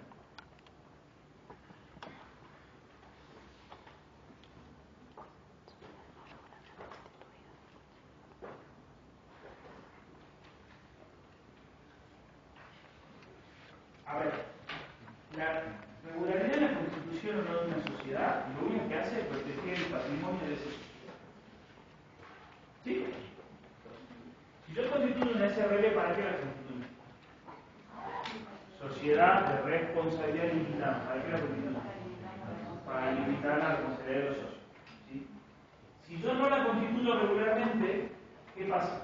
A ver, la regularidad de la constitución o no de una sociedad, lo único que hace es proteger el patrimonio de esa sociedad. ¿Sí? Si yo constituyo una SRL, ¿para qué la constituyo? Sociedad de responsabilidad limitada. ¿Para qué la constituyo? Para limitar la responsabilidad de los socios. ¿Sí? Si yo no la constituyo regularmente, ¿qué pasa?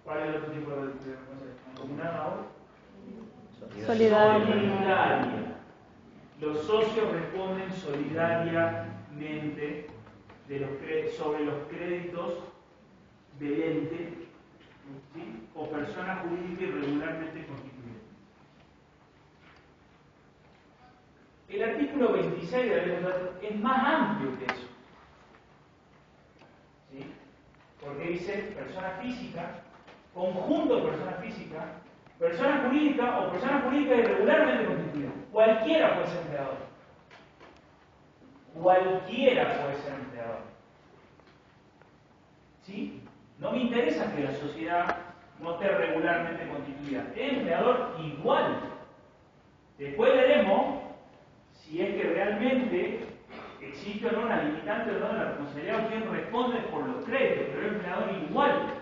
¿Cuál es el otro tipo de responsabilidad? ¿Mancomunada ahora? Solidaria. Los socios responden solidariamente sobre los créditos del ente, ¿sí? O persona jurídica irregularmente constituida. El artículo 26 de la ley de contratos es más amplio que eso. ¿Sí? Porque dice persona física, conjunto de personas físicas persona jurídica o persona jurídica irregularmente constituida. Cualquiera puede ser empleador. Cualquiera puede ser empleador. ¿Sí? No me interesa que la sociedad no esté regularmente constituida. Es empleador igual. Después veremos si es que realmente existe o no una limitante o no de la responsabilidad o quién responde por los créditos, pero es empleador igual.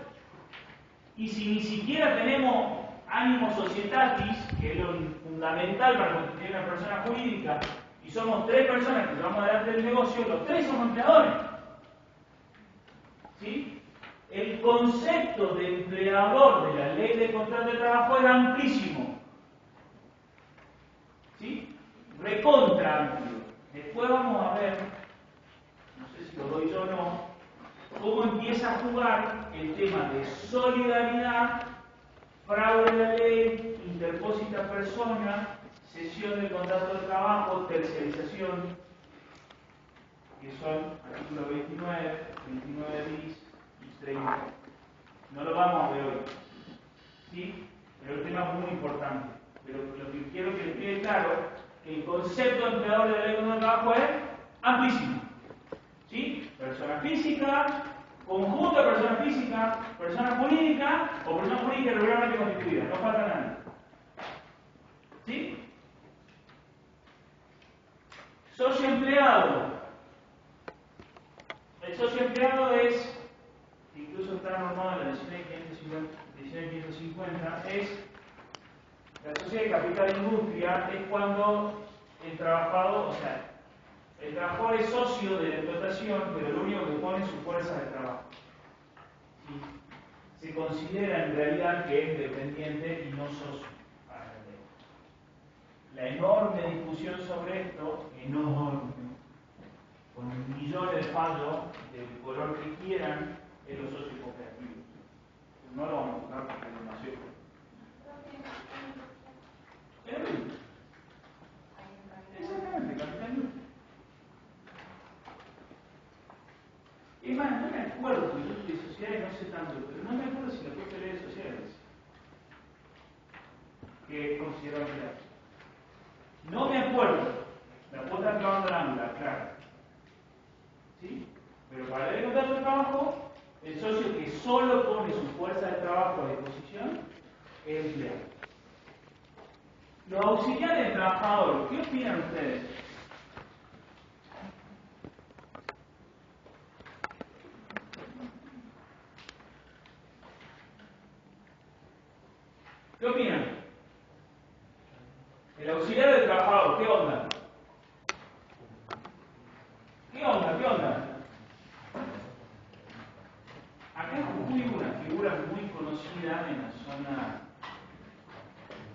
Y si ni siquiera tenemos ánimo societatis, que es lo fundamental para constituir una persona jurídica, y somos 3 personas que llevamos adelante el negocio, los 3 somos empleadores. ¿Sí? El concepto de empleador de la ley de contrato de trabajo es amplísimo. ¿Sí? Recontra amplio. Después vamos a ver, no sé si lo doy yo o no, cómo empieza a jugar el tema de solidaridad, fraude de la ley, interpósita persona, cesión del contrato de trabajo, terciarización, que son artículos 29, 29 bis y 30. No lo vamos a ver hoy, ¿sí? Pero el tema es muy importante. Pero lo que quiero que les quede claro, que el concepto de empleador de la ley de contrato de trabajo es amplísimo. ¿Sí? Persona física, conjunto de persona física, persona jurídica o persona jurídica irregularmente constituida. No falta nada. ¿Sí? Socio empleado. El socio empleado es, incluso está normado en la 19.550, es la sociedad de capital de industria, es cuando el trabajador, o sea, el trabajador es socio de la explotación, pero lo único que pone es su fuerza de trabajo. ¿Sí? Se considera en realidad que es dependiente y no socio para la ley. La enorme discusión sobre esto, enorme, con millones de fallos del color que quieran, es los socios cooperativos. No lo vamos a tocar porque es demasiado. Exactamente, capital industria. Es más, no me acuerdo, porque yo de sociedades no sé tanto, pero no me acuerdo si la propia ley de sociedades que es considerado empleado. No me acuerdo, la puedo estar clavando la ángula, claro. ¿Sí? Pero para la ley de contrato de trabajo, el socio que solo pone su fuerza de trabajo a disposición es empleado. Los auxiliares del trabajador, ¿qué opinan ustedes? ¿Qué opinan? El auxiliar del trabajador, ¿qué onda? ¿Qué onda? ¿Qué onda? Acá en Jujuy hubo una figura muy conocida en la zona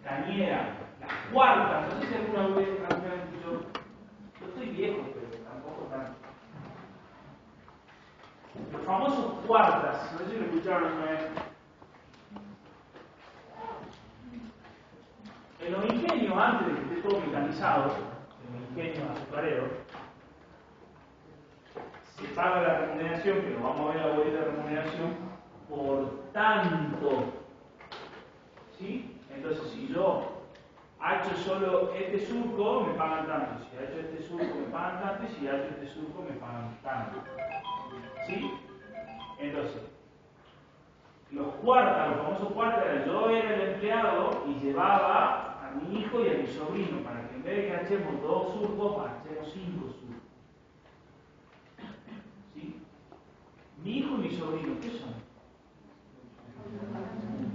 cañera, las cuartas, no sé si alguna vez escuchó. Yo estoy viejo, pero tampoco tanto. Los famosos cuartas, no sé si lo escucharon alguna vez. En los ingenios, antes de que esté todo mecanizado, en los ingenios azucareros, se paga la remuneración, que lo vamos a ver en la boleta de remuneración, por tanto. ¿Sí? Entonces, si yo hago solo este surco, me pagan tanto. Si hago este surco, me pagan tanto. Y si hago este surco, me pagan tanto. ¿Sí? Entonces, los cuartas, los famosos cuartas, yo era el empleado y llevaba a mi hijo y a mi sobrino para que en vez de que hachemos 2 surcos, hachemos 5 surcos. ¿Sí? Mi hijo y mi sobrino, ¿qué son?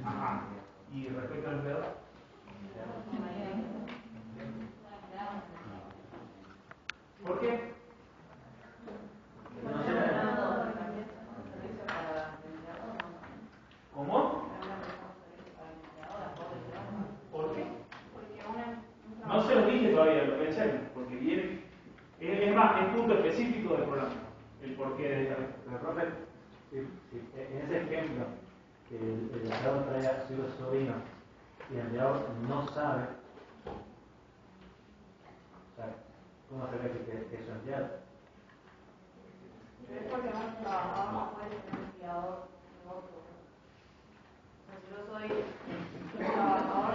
Ajá. ¿Y respecto al empleador? ¿Por qué? ¿Cómo? ¿Por qué? No se lo dije todavía, lo pensé, porque viene. Es más, es punto específico del programa, el porqué de esta vez. Pero, profe, en ese ejemplo, que el empleador trae a su sobrino y el empleador no sabe, o sea, ¿cómo se ve que es su empleado? Es porque hemos trabajado, no puede ser empleador de otro. O sea, si yo soy trabajador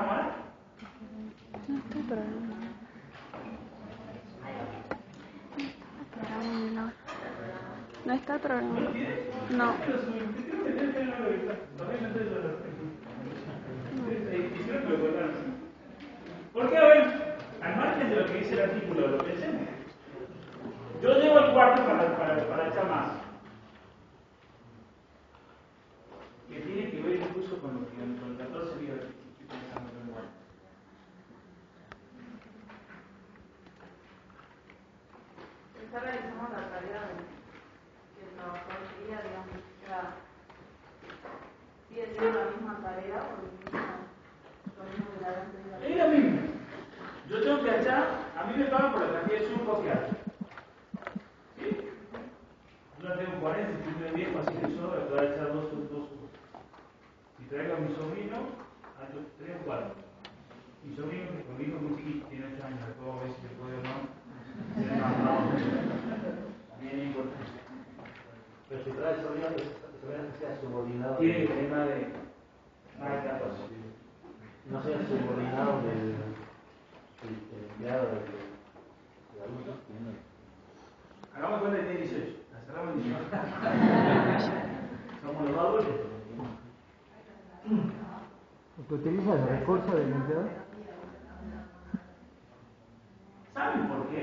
cámara? No está programado. No está programado. No. Porque, a ver, al margen de lo que dice el artículo, lo pensemos. Yo llevo el cuarto para echar más. Que tiene que ver incluso con lo que con el 14 días estoy pensando en el cuarto. Ya realizamos la tarea que el trabajador quería, digamos, ya sigue siendo la misma tarea o lo mismo que la vez anterior. Es lo mismo. Yo tengo que echar, a mí me pagan por la cantidad de surcos que hago. ¿Sí? Yo tengo 40, si tengo 10, así que yo voy a echar dos surcos. Si traigo a mi sobrino, a 3 o 4. Mi sobrino, que conmigo es muy chiquito, tiene 8 años, después a ver si se puede o no. Bien importante. Pero si trae sobrino, que sea subordinado. Tiene el tema de marcas. No sea subordinado del empleado del adulto. Hagamos cuenta que tiene 18. La cerramos en 18. Somos los adultos. ¿Usted utiliza el recurso del empleador? ¿Saben por qué?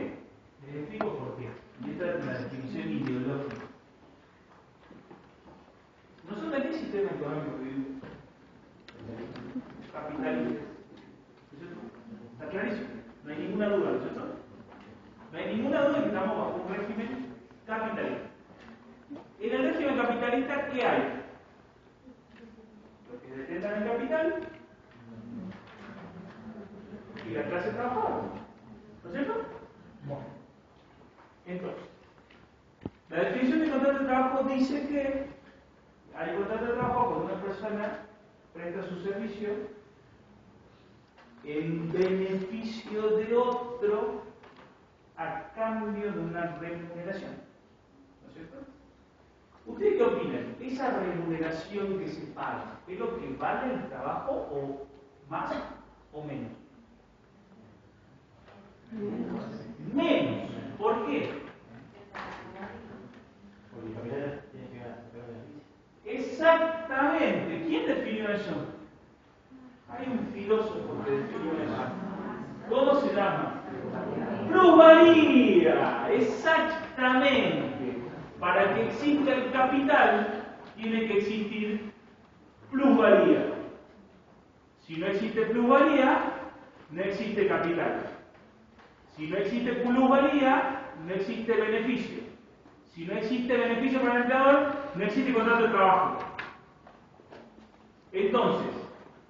Les explico por qué. Y esta es una definición ideológica. Nosotros en qué sistema económico vivimos? Capitalista. ¿No es cierto? Está clarísimo. No hay ninguna duda, ¿no es cierto? No hay ninguna duda que estamos bajo un régimen capitalista. En el régimen capitalista, ¿qué hay? Los que detentan el capital y la clase trabajadora. ¿No es cierto? Bueno. Entonces, la definición de contrato de trabajo dice que hay contrato de trabajo cuando una persona presta su servicio en beneficio de otro a cambio de una remuneración. ¿No es cierto? ¿Ustedes qué opinan? ¿Esa remuneración que se paga es lo que vale el trabajo o más o menos? Menos. ¿Por qué? Porque el capital tiene que ganar beneficio. Exactamente. ¿Quién definió eso? Hay un filósofo que definió eso. ¿Cómo se llama? Plusvalía. Exactamente. Para que exista el capital, tiene que existir plusvalía. Si no existe plusvalía, no existe capital. Si no existe plusvalía, no existe beneficio. Si no existe beneficio para el empleador, no existe contrato de trabajo. Entonces,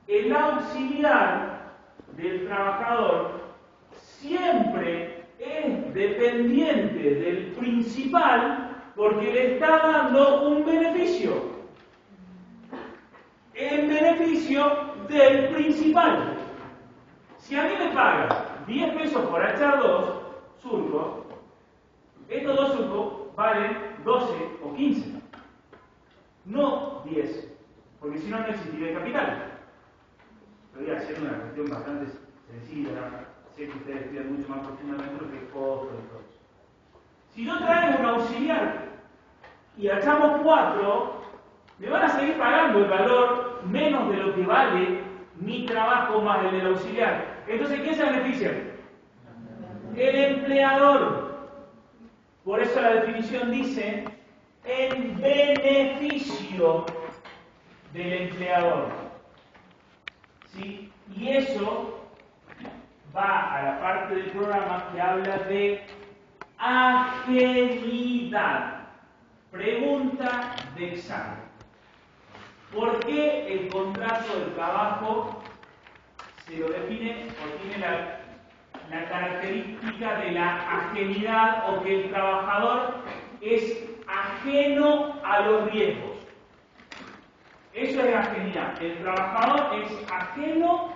el auxiliar del trabajador siempre es dependiente del principal porque le está dando un beneficio. En beneficio del principal. Si a mí me pagan 10 pesos por echar 2 surcos, estos 2 surcos valen 12 o 15, no 10, porque si no, no existiría el capital. Estoy haciendo una cuestión bastante sencilla, sé que ustedes estudian mucho más profundamente lo que es costo y todo eso. Si yo traigo un auxiliar y echamos 4, me van a seguir pagando el valor menos de lo que vale mi trabajo más el del auxiliar. Entonces, ¿quién se beneficia? El empleador. Por eso la definición dice en beneficio del empleador. ¿Sí? Y eso va a la parte del programa que habla de ajenidad. Pregunta de examen. ¿Por qué el contrato de trabajo se lo define o tiene la característica de la ajenidad o que el trabajador es ajeno a los riesgos? Eso es ajenidad. El trabajador es ajeno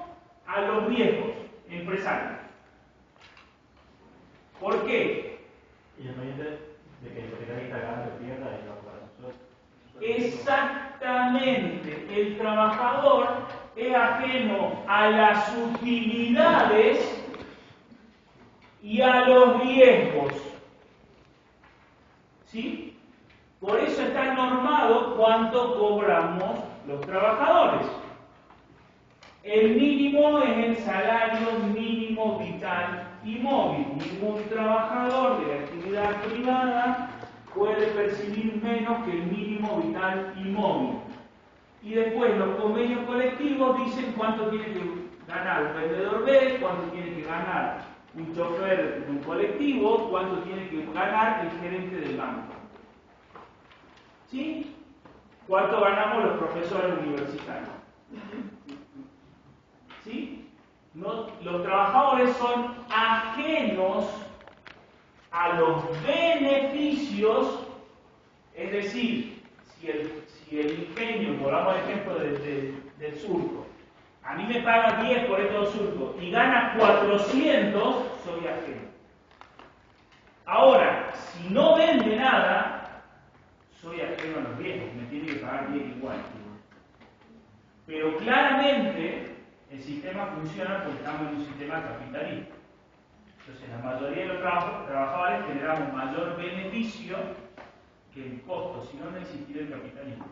a los riesgos empresarios. ¿Por qué? Independiente de que el capitalista gane o pierda y no para nosotros. Exactamente. El trabajador es ajeno a las utilidades y a los riesgos. ¿Sí? Por eso está normado cuánto cobramos los trabajadores. El mínimo es el salario mínimo vital y móvil. Ningún trabajador de la actividad privada puede percibir menos que el mínimo vital y móvil. Y después los convenios colectivos dicen cuánto tiene que ganar un vendedor B, cuánto tiene que ganar un chofer de un colectivo, cuánto tiene que ganar el gerente del banco. ¿Sí? ¿Cuánto ganamos los profesores universitarios? ¿Sí? No, los trabajadores son ajenos a los beneficios, es decir, si el ingenio, volvamos al ejemplo del surco, a mí me paga 10 por estos surcos y gana 400, soy ajeno. Ahora, si no vende nada, soy ajeno a los riesgos, me tiene que pagar 10 igual. Pero claramente el sistema funciona porque estamos en un sistema capitalista. Entonces la mayoría de los trabajadores generamos mayor beneficio que el costo, si no, no existiría el capitalismo.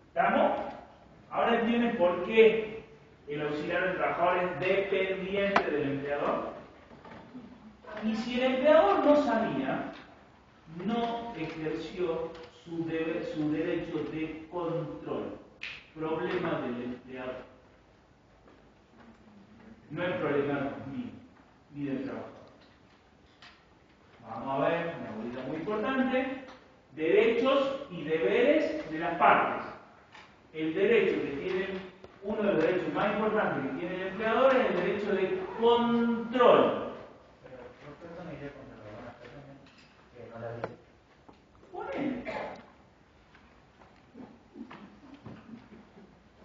¿Estamos? Ahora entienden por qué el auxiliar del trabajador es dependiente del empleador. Y si el empleador no sabía, no ejerció su derecho de control. Problema del empleador. No es problema mío, ni del trabajador. Vamos a ver una bolita muy importante: derechos y deberes de las partes. El derecho que tiene, uno de los derechos más importantes que tiene el empleador es el derecho de control. Pero yo no iría contra la buena fe, que no la dice. Ponele.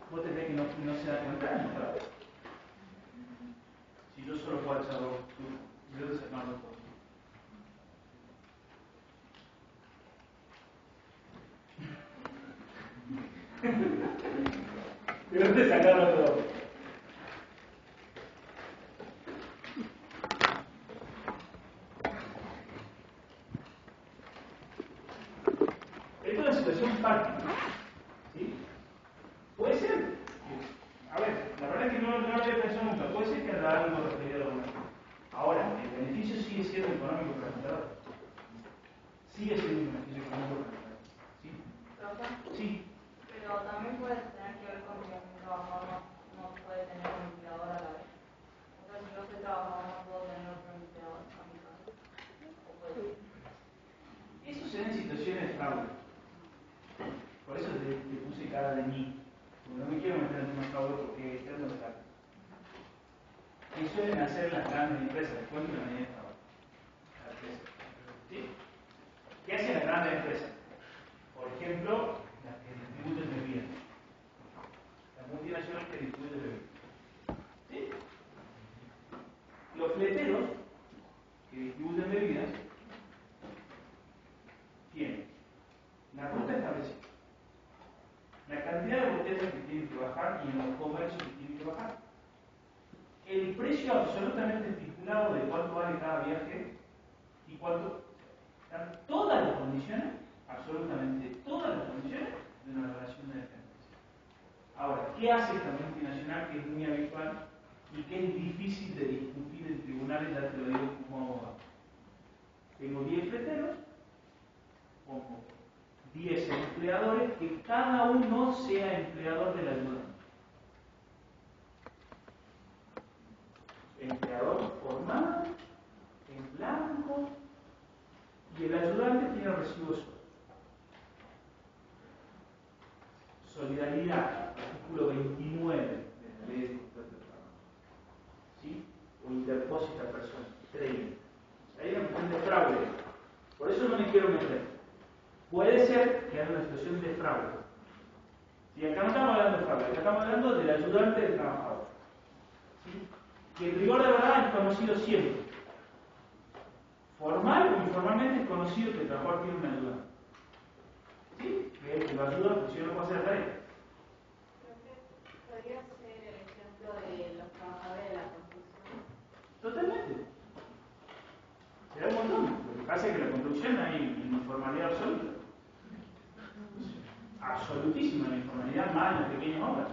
¿Vos te crees que no se da cuenta? Si yo solo puedo hacer algo, ¿de dónde sacarlo todo? ¿De dónde sacarlo todo? Esta es una situación práctica. ¿Sí? Puede ser. A ver, la verdad es que no lo había pensado nunca. Puede ser que haya algo referido a la mujer. Ahora, el beneficio sigue siendo económico para el empleador. Sigue siendo un beneficio económico para el empleador. ¿Sí? ¿Profe? Sí. Pero también puede tener que ver con que un trabajador no puede tener un empleador a la vez. Entonces, si yo soy trabajador, no puedo tener otro empleador a mi casa. ¿O puede? Eso se da en situaciones de fraude. Por eso te puse cara de mí. Porque no me quiero meter en un fraude porque es lo que está. ¿Qué suelen hacer las grandes empresas? Les cuento una medida de fraude. ¿Sí? ¿Qué hacen las grandes empresas? Por ejemplo, las que distribuyen bebidas. Las multinacionales que distribuyen bebidas. ¿Sí? Los fleteros que distribuyen bebidas tienen la ruta establecida, la cantidad de botellas que tienen que bajar y en los comercios que tienen que bajar, el precio absolutamente estipulado de cuánto vale cada viaje y cuánto. Están todas las condiciones, absolutamente todas las condiciones de una relación de dependencia. Ahora, ¿qué hace esta multinacional que es muy habitual y que es difícil de discutir en tribunales? Ya te lo digo como abogado. Tengo 10 fleteros, pongo 10 empleadores, que cada uno sea empleador del ayudante. Empleador formal, en blanco, y el ayudante tiene recibo de sueldo. Solidaridad, artículo 29 de la Ley de Contratos de Trabajo. ¿Sí? O interpósita persona, 30. Hay una cuestión de fraude. Por eso no me quiero meter. Puede ser que haya una situación de fraude. Y acá no estamos hablando de fraude, acá estamos hablando del ayudante del trabajador. ¿Sí? Que en rigor de verdad es conocido siempre. Formal o informalmente es conocido que el trabajador tiene una ayudante. ¿Sí? Que es el que lo ayuda porque si no lo puede hacer la tarea. absolutísima en la informalidad, más en las pequeñas obras.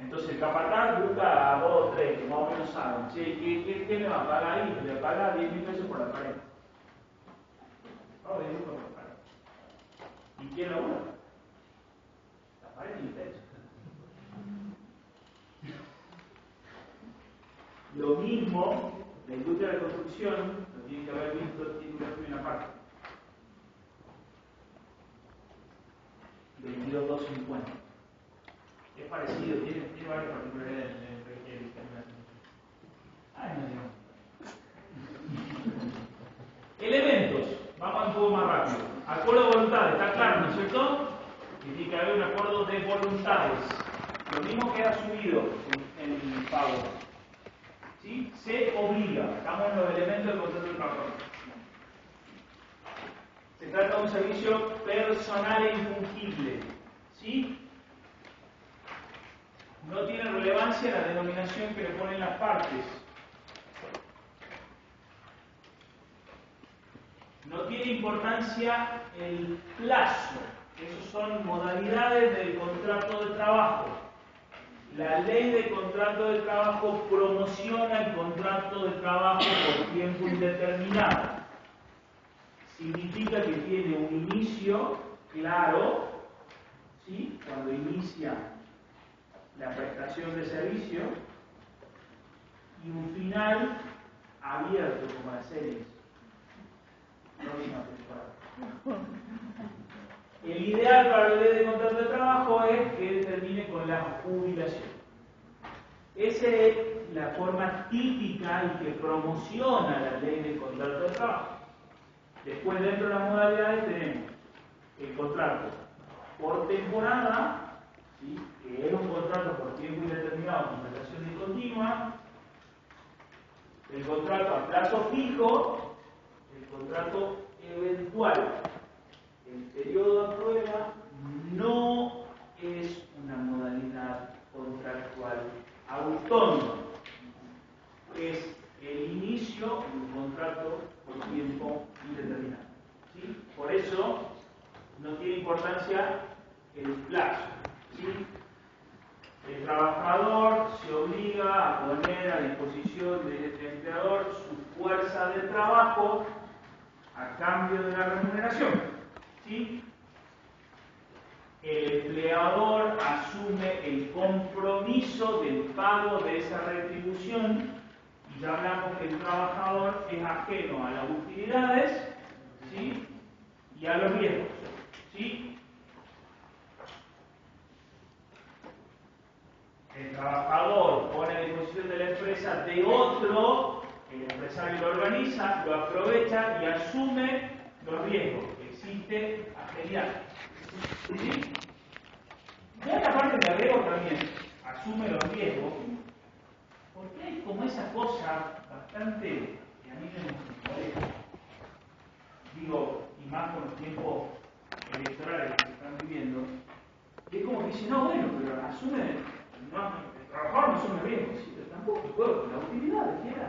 Entonces el capataz busca a 2 o 3 que más o menos saben, che, ¿qué me va a pagar ahí? Le paga 10.000 pesos por la pared. Pago 10.000 pesos por la pared. ¿Y quién la usa? La pared y el techo. Lo mismo, la industria de la construcción, lo tienen que haber visto el título de una parte. 22.250. Es parecido, tiene varias particularidades en el Ay, no digo. Elementos, vamos un poco más rápido. Acuerdo de voluntades, está claro, ¿no es cierto? Que tiene que haber un acuerdo de voluntades. Lo mismo que ha subido en el pago. ¿Sí? Se obliga, estamos en los elementos del contrato de trabajo. Se trata de un servicio personal e infungible. ¿Sí? No tiene relevancia la denominación que le ponen las partes. No tiene importancia el plazo. Esas son modalidades del contrato de trabajo. La ley de contrato de trabajo promociona el contrato de trabajo por tiempo indeterminado. Significa que tiene un inicio claro, ¿sí? Cuando inicia la prestación de servicio, y un final abierto como las series. El ideal para la ley de contrato de trabajo es que termine con la jubilación. Esa es la forma típica y que promociona la ley de contrato de trabajo. Después, dentro de las modalidades, tenemos el contrato por temporada, ¿sí? Que es un contrato por tiempo indeterminado con prestación discontinua, el contrato a plazo fijo, el contrato eventual. El periodo de prueba no es una modalidad contractual autónoma, es el inicio de un contrato por tiempo indeterminado. ¿Sí? Por eso no tiene importancia el plazo. ¿Sí? El trabajador se obliga a poner a disposición del empleador su fuerza de trabajo a cambio de la remuneración. ¿Sí? El empleador asume el compromiso del pago de esa retribución y ya hablamos que el trabajador es ajeno a las utilidades, ¿sí? Y a los riesgos. ¿Sí? El trabajador pone a disposición de la empresa de otro, el empresario lo organiza, lo aprovecha y asume los riesgos. Existe ajenidad. ¿Sí? Y otra parte de agrego también, asume los riesgos, porque hay como esa cosa bastante que a mí me molesta. Digo, y más con los tiempos electorales que se están viviendo, que es como que dice, no, bueno, pero asume, no, el trabajador no asume riesgos, sí, pero tampoco puedo con la utilidad, quiera.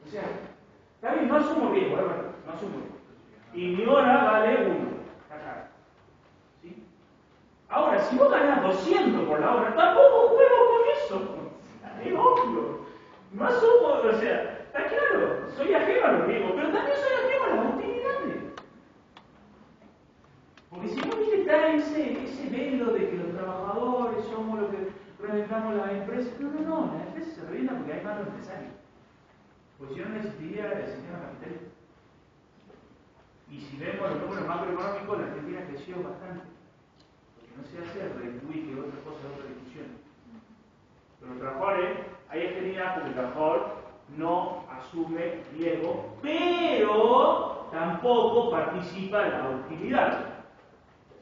O sea, está bien, no asumo riesgo, es verdad, no asumo riesgo. Y mi hora vale 1. Está claro. ¿Sí? Ahora, si vos ganás 200 por la hora, tampoco juego con eso. Es obvio. No asumo, o sea, está claro, soy ajeno a los riesgos, pero también soy ajeno a las utilidades. Porque si no, viste, está ese velo de que los trabajadores somos los que reventamos las empresas. No, las empresas se revientan porque hay malos empresarios. Porque si no, no existiría el sistema capitalista. Y si vemos los números macroeconómicos, la Argentina creció bastante. Porque no se hace retribuir que otra cosa, otra discusión. Pero los trabajadores, hay afinidad porque el trabajador no asume riesgo, pero tampoco participa en la utilidad.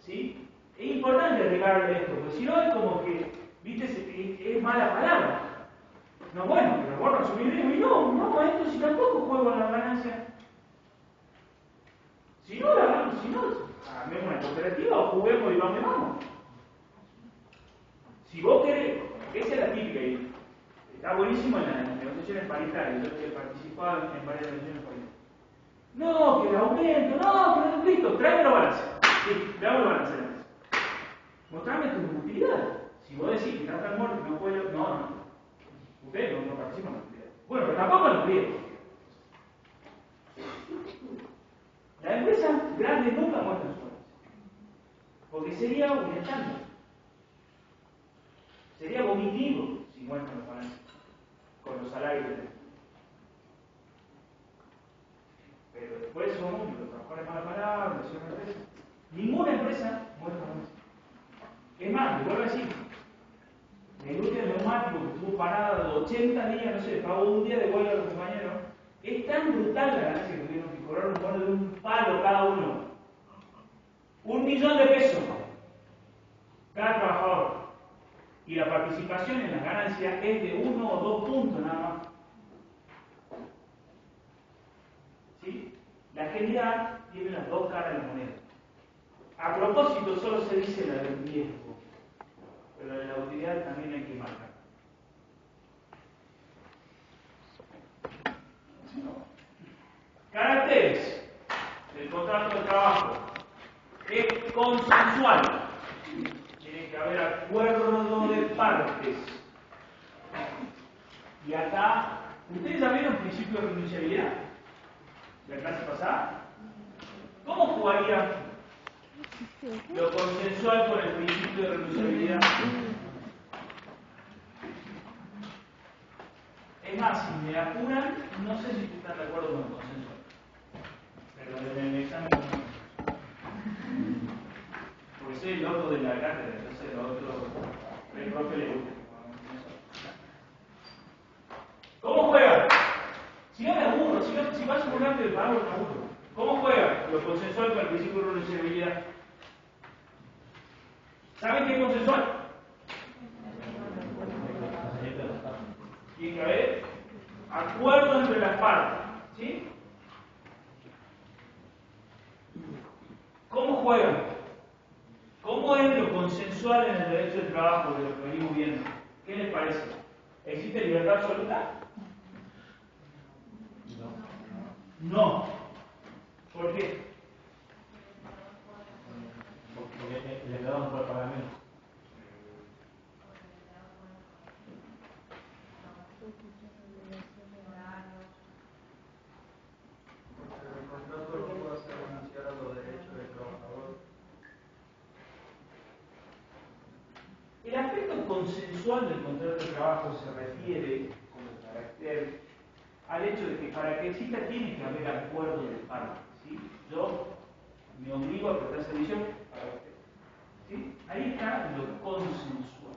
¿Sí? Es importante agregarle esto, porque si no es como que, viste, es mala palabra. No, bueno, pero vos no asumís riesgo. Y no, maestro, si tampoco juego en la ganancia. Si no, hagamos una cooperativa o juguemos y vamos. Si vos querés, esa es la típica y está buenísimo en las negociaciones paritarias, yo he participado en varias negociaciones paritarias. No, que el aumento, no, que no, listo, tráeme los balances. Sí, veamos los balances. Mostrame tus utilidades. Si vos decís que está muerto, que no puede, no. Ustedes no participan en la utilidad. Bueno, pero tampoco en los riesgos. La empresa grande nunca muestra su balance. Porque sería un escándalo. Sería vomitivo si muestran los balances con los salarios de la empresa. Pero después somos los trabajadores malas palabras, una empresa. Ninguna empresa muestra balance. Es más, te vuelvo a decir, la industria del neumático que estuvo parada 80 días, no sé, pagó un día de huelga a los compañeros, es tan brutal la ganancia que tuvieron que cobrar un bono de un palo cada uno. 1 millón de pesos cada trabajador. Y la participación en las ganancias es de 1 o 2 puntos nada más. ¿Sí? La agilidad tiene las dos caras de la moneda. A propósito, solo se dice la del riesgo, pero de la utilidad también hay que marcar. Caracteres del contrato de trabajo. Es consensual. Tiene que haber acuerdo de partes. Y acá, ¿ustedes ya vieron el principio de renunciabilidad? ¿De la clase pasada? ¿Cómo jugaría lo consensual con el principio de renunciabilidad? Es más, si me apuran, no sé si están de acuerdo con el consensual. Pero en el examen no. Porque soy el loco de la cátedra, entonces el otro, el profe le gusta. ¿Cómo juega? Si no me aburro, si vas a burlarte del parámetro, me aburro. ¿Cómo juega lo consensual con el principio de renunciabilidad? ¿Saben qué es consensual? Tiene que haber acuerdo entre las partes. ¿Sí? ¿Cómo juegan? ¿Cómo es lo consensual en el derecho del trabajo de lo que venimos viendo? ¿Qué les parece? ¿Existe libertad absoluta? No. ¿Por qué? Porque el empleado no puede pagar menos. El contrato no puede hacer renunciar a los derechos del trabajador. El aspecto consensual del contrato de trabajo se refiere, como carácter, al hecho de que para que exista tiene que haber acuerdo de partes. ¿Sí? Yo me obligo a prestar servicio para usted. ¿Sí? Ahí está lo consensual.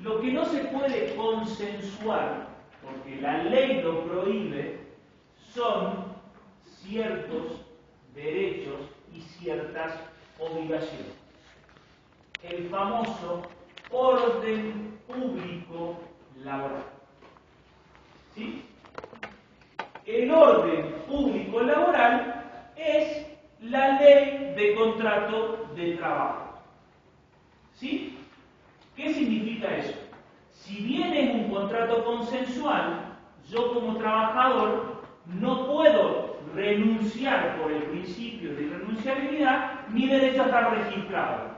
Lo que no se puede consensuar, porque la ley lo prohíbe, son ciertos derechos y ciertas obligaciones. El famoso orden público laboral. ¿Sí? El orden público laboral es la ley de contrato de trabajo. ¿Sí? ¿Qué significa eso? Si bien es un contrato consensual, yo como trabajador no puedo renunciar por el principio de irrenunciabilidad mi derecho a estar registrado,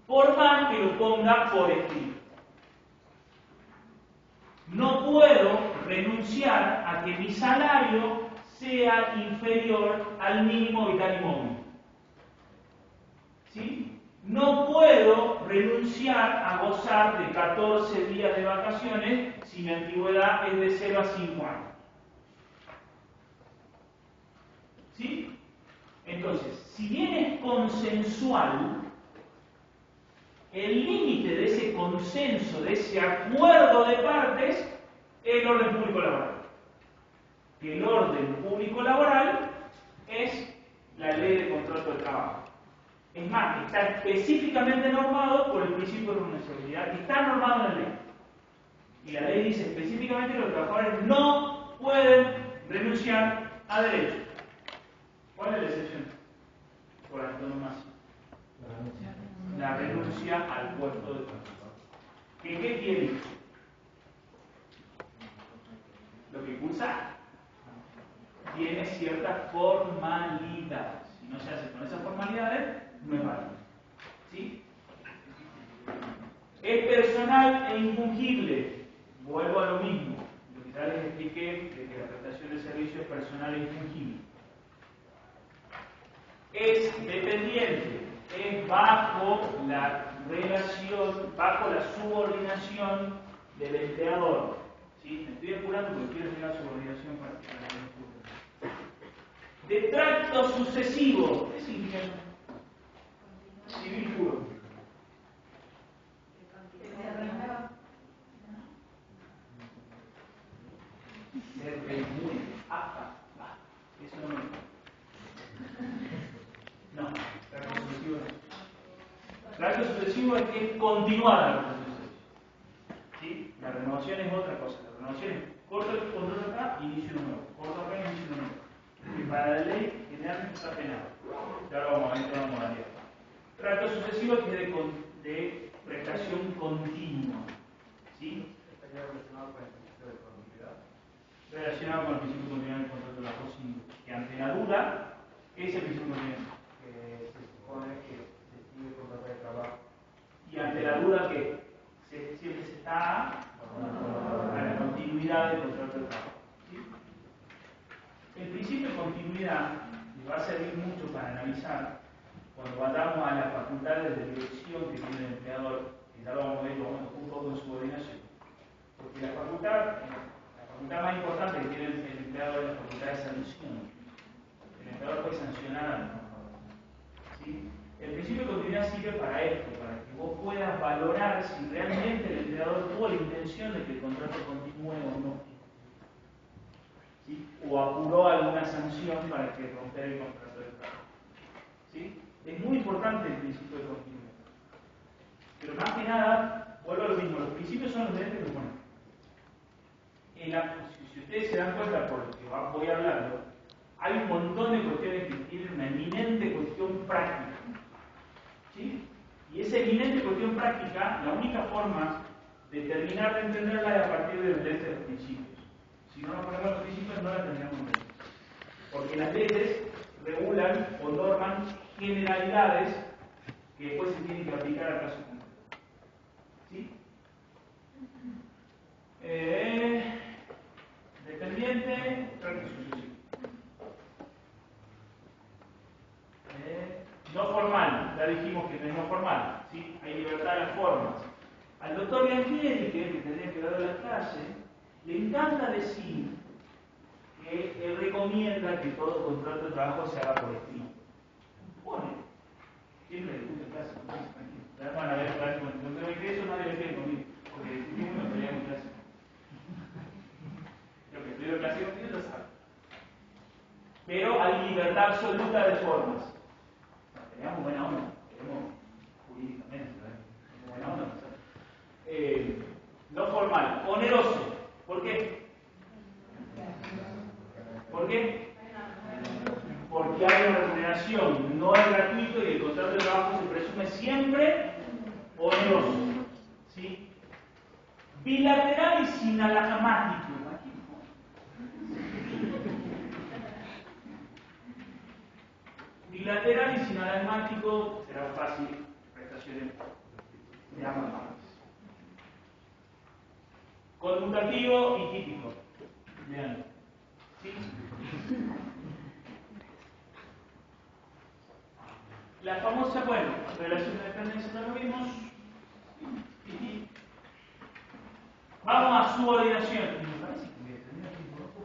por más que lo ponga por escrito. No puedo renunciar a que mi salario sea inferior al mínimo vital y móvil. ¿Sí? No puedo renunciar a gozar de 14 días de vacaciones si mi antigüedad es de 0 a 5 años. ¿Sí? Entonces, si bien es consensual, el límite de ese consenso, de ese acuerdo de partes, es el orden público laboral. Que el orden público laboral es la ley de contrato de trabajo. Es más, está específicamente normado por el principio de renunciabilidad, está normado en la ley. Y la ley dice específicamente que los trabajadores no pueden renunciar a derechos. ¿Cuál es la excepción? Por antonomasia. La renuncia al puesto de trabajo. ¿Qué quiere? Lo que impulsa. tiene ciertas formalidades. Si no se hace con esas formalidades, no es válido. ¿Sí? Es personal e infungible. Vuelvo a lo mismo. Lo que ya les expliqué de que la prestación de servicio es personal e infungible. Es dependiente, es bajo la relación, bajo la subordinación del empleador. ¿Sí? Me estoy apurando porque quiero tener la subordinación para que de tracto sucesivo. ¿Qué significa eso? Civil puro. Se remueve. Eso no me gusta. No, tracto sucesivo no. Tracto sucesivo es que es continuada la renovación. ¿Sí? La renovación es otra cosa. La renovación es corto el contrato acá, inicio uno nuevo. Corto acá, inicio uno nuevo. Y para la ley generalmente está penado. Ya lo vamos a ver en la modalidad. Trato sucesivo es que es de prestación continua. ¿Sí? ¿Estaría relacionado con el principio de continuidad? Relacionado con el principio de continuidad del contrato de trabajo, sí. Que ante la duda, ¿qué es el principio de continuidad? Que se supone que se sigue el contrato de trabajo. Y ante la duda, ¿qué? Siempre se está a la continuidad del contrato de trabajo. ¿Sí? El principio de continuidad nos va a servir mucho para analizar cuando vayamos a las facultades de dirección que tiene el empleador, que ya lo vamos a ver un poco en subordinación. Porque la facultad más importante que tiene el empleador es la facultad de sanción. El empleador puede sancionar a los trabajadores. ¿Sí? El principio de continuidad sirve para esto, para que vos puedas valorar si realmente el empleador tuvo la intención de que el contrato continúe o no. ¿Sí? O apuró alguna sanción para que romper el contrato de trabajo. ¿Sí? Es muy importante el principio de continuidad. Pero más que nada, vuelvo a lo mismo, los principios son los lentes que ponen. Si ustedes se dan cuenta por lo que voy hablando, hay un montón de cuestiones que tienen una eminente cuestión práctica. ¿Sí? Y esa eminente cuestión práctica, la única forma de terminar de entenderla es a partir de los lentes de los principios. Si no nos ponemos los principios, no la terminamos de entender. Porque las leyes regulan o norman generalidades que después se tienen que aplicar al caso concreto. ¿Sí? Dependiente, tracto sucesivo. No formal, ya dijimos que no es no formal. ¿Sí? Hay libertad de las formas. Al doctor Bianchieri, que es el que tendría que dar la clase, le encanta decir que él recomienda que todo contrato de trabajo se haga por escrito. Pone. Siempre le gusta clase, tranquilo. Ya van a ver clase con el doctor Bianchieri, eso nadie le pide conmigo, porque discutimos y nos peleamos en clase. Lo que estudio clase conmigo lo sabe. Pero hay libertad absoluta de formas. Tenemos buena onda, tenemos jurídicamente, buena onda. No formal, oneroso. ¿Por qué? ¿Por qué? Porque hay una remuneración, no es gratuito y el contrato de trabajo se presume siempre oneroso. ¿Sí? Bilateral y sinalagmático. Bilateral y sinalagmático será fácil, prestaciones de ambas partes. Conmutativo y típico. Vean. ¿Sí? La famosa, bueno, relación de dependencia ya lo vimos. Vamos a subordinación. Me parece que voy a tener aquí un poco.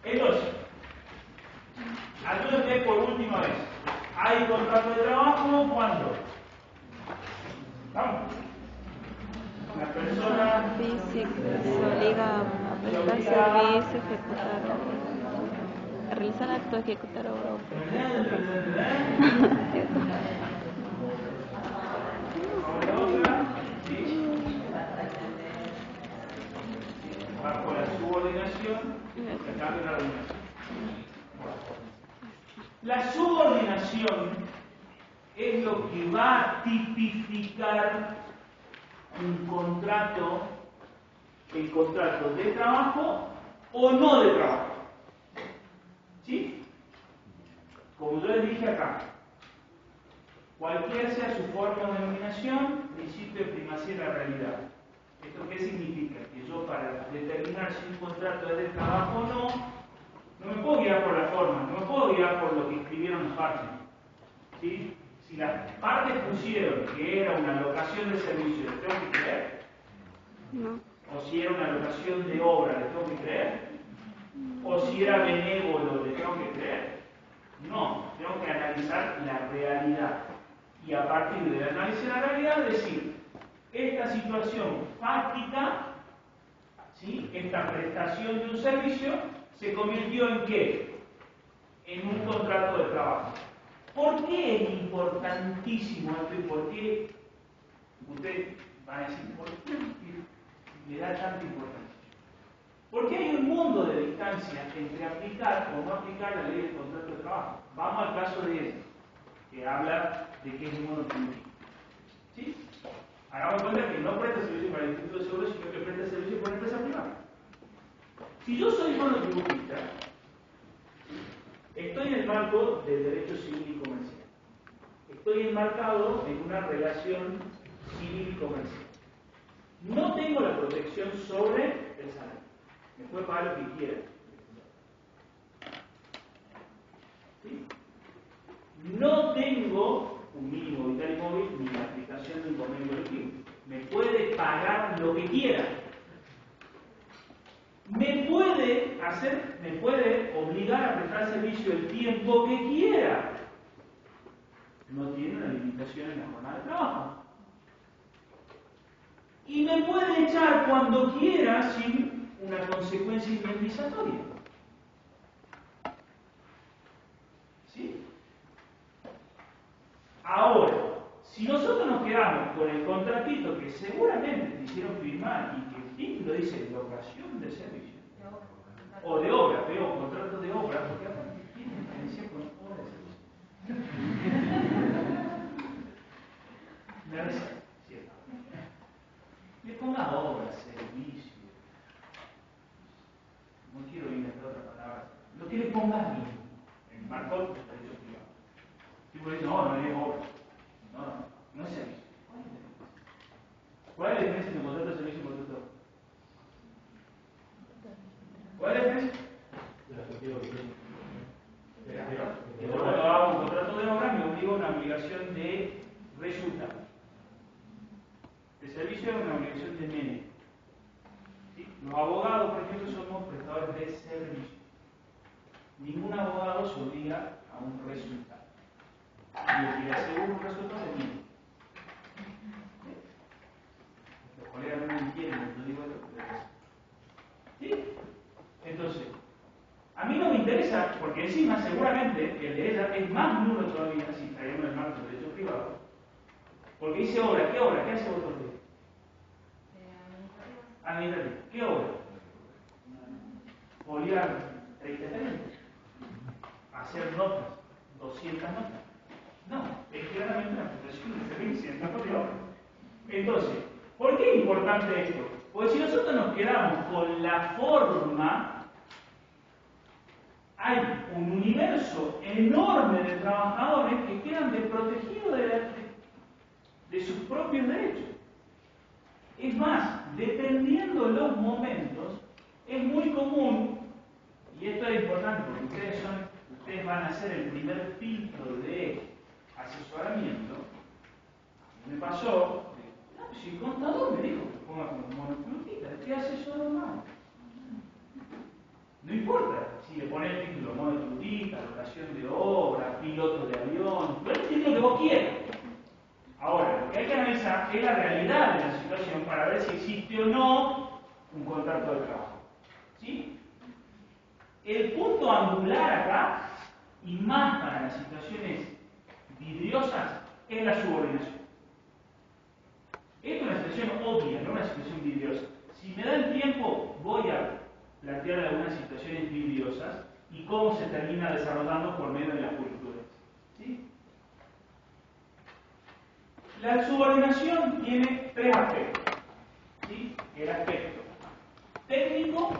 Entonces, ayúdenme por última vez. ¿Hay contrato de trabajo? ¿Cuándo? Vamos. La persona Dice que se obliga a prestar servicio, a realizar acto, ejecutar obra. bajo la subordinación, el cambio de la dominación. La subordinación es lo que va a tipificar un contrato, el contrato de trabajo o no de trabajo. ¿Sí? Como yo les dije acá, cualquiera sea su forma o denominación, principio de primacía de la realidad. ¿Esto qué significa? Que yo para determinar si un contrato es de trabajo o no, no me puedo guiar por la forma, no me puedo guiar por lo que escribieron las partes. ¿Sí? Si las partes pusieron que era una locación de servicio, ¿les tengo que creer? No. O si era una locación de obra, ¿les tengo que creer? O si era benévolo, ¿les tengo que creer? No, tengo que analizar la realidad. Y a partir del análisis de la realidad, decir, esta situación fáctica, ¿sí? Esta prestación de un servicio, se convirtió en ¿qué? En un contrato de trabajo. ¿Por qué es importantísimo esto y por qué? Usted va a decir, ¿por qué le da tanta importancia? Porque hay un mundo de distancia entre aplicar o no aplicar la ley del contrato de trabajo. Vamos al caso de este, que habla de que es un monotributista. ¿Sí? Hagamos cuenta que no presta servicio para el Instituto de Seguros, sino que presta servicio para la empresa privada. Si yo soy monotributista, estoy en el marco del derecho civil y comercial. Estoy enmarcado en una relación civil y comercial. No tengo la protección sobre el salario. Me puede pagar lo que quiera. ¿Sí? No tengo un mínimo vital y móvil ni la aplicación de un convenio colectivo. Me puede pagar lo que quiera. Me puede obligar a prestar servicio el tiempo que quiera. No tiene una limitación en la jornada de trabajo. Y me puede echar cuando quiera sin una consecuencia indemnizatoria. ¿Sí? Ahora, si nosotros nos quedamos con el contratito que seguramente te hicieron firmar y que bien lo dice, locación de servicio, o de obra, peor, contrato de obra, porque aparte tiene diferencia con obra de servicio. Me reza, ¿cierto? Le ponga obra, servicio. No quiero inventar otra palabra. Lo que le pongas mismo, en marco del derecho privado. Y vos decís, no es obra. No es servicio. ¿Cuál es la diferencia entre contrato de servicio y contrato de obra? ¿Cuál es la diferencia? Que yo cuando hago un contrato de obra me obligo a una obligación de resultado. El servicio es una obligación de medio. ¿Sí? Los abogados, por ejemplo, somos prestadores de servicio. Ningún abogado se obliga a un resultado. Y el que le asegura un resultado es mío. Los colegas no me entienden, yo digo esto. ¿Sí? Entonces, a mí no me interesa, porque encima seguramente el de ella es más nulo todavía si traemos el marco del derecho privado. Porque dice obra, ¿qué obra? ¿Qué hace vos por qué? Administrativa. ¿Qué obra? Foliar 30 expedientes. Hacer notas, 200 notas. No, es claramente una prestación de servicio en campo de obra. Entonces, ¿por qué es importante esto? Porque si nosotros nos quedamos con la forma, hay un universo enorme de trabajadores que quedan desprotegidos de sus propios derechos. Es más, dependiendo de los momentos, es muy común, y esto es importante porque ustedes van a hacer el primer filtro de asesoramiento. Me pasó, si el contador me dijo que ponga como monotributista, ¿qué asesoro más? No importa si le pone el título monotributista, locación de obra, piloto de avión, el título que vos quieras. Ahora, lo que hay que analizar es la realidad de la situación para ver si existe o no un contrato de trabajo. ¿Sí? El punto angular acá, y más para las situaciones vidriosas, es la subordinación. Esto es una situación obvia, no una situación vidriosa. Si me da el tiempo, voy a plantear algunas situaciones vidriosas y cómo se termina desarrollando por medio de la jurisprudencia. ¿Sí? La subordinación tiene tres aspectos. ¿Sí? El aspecto técnico,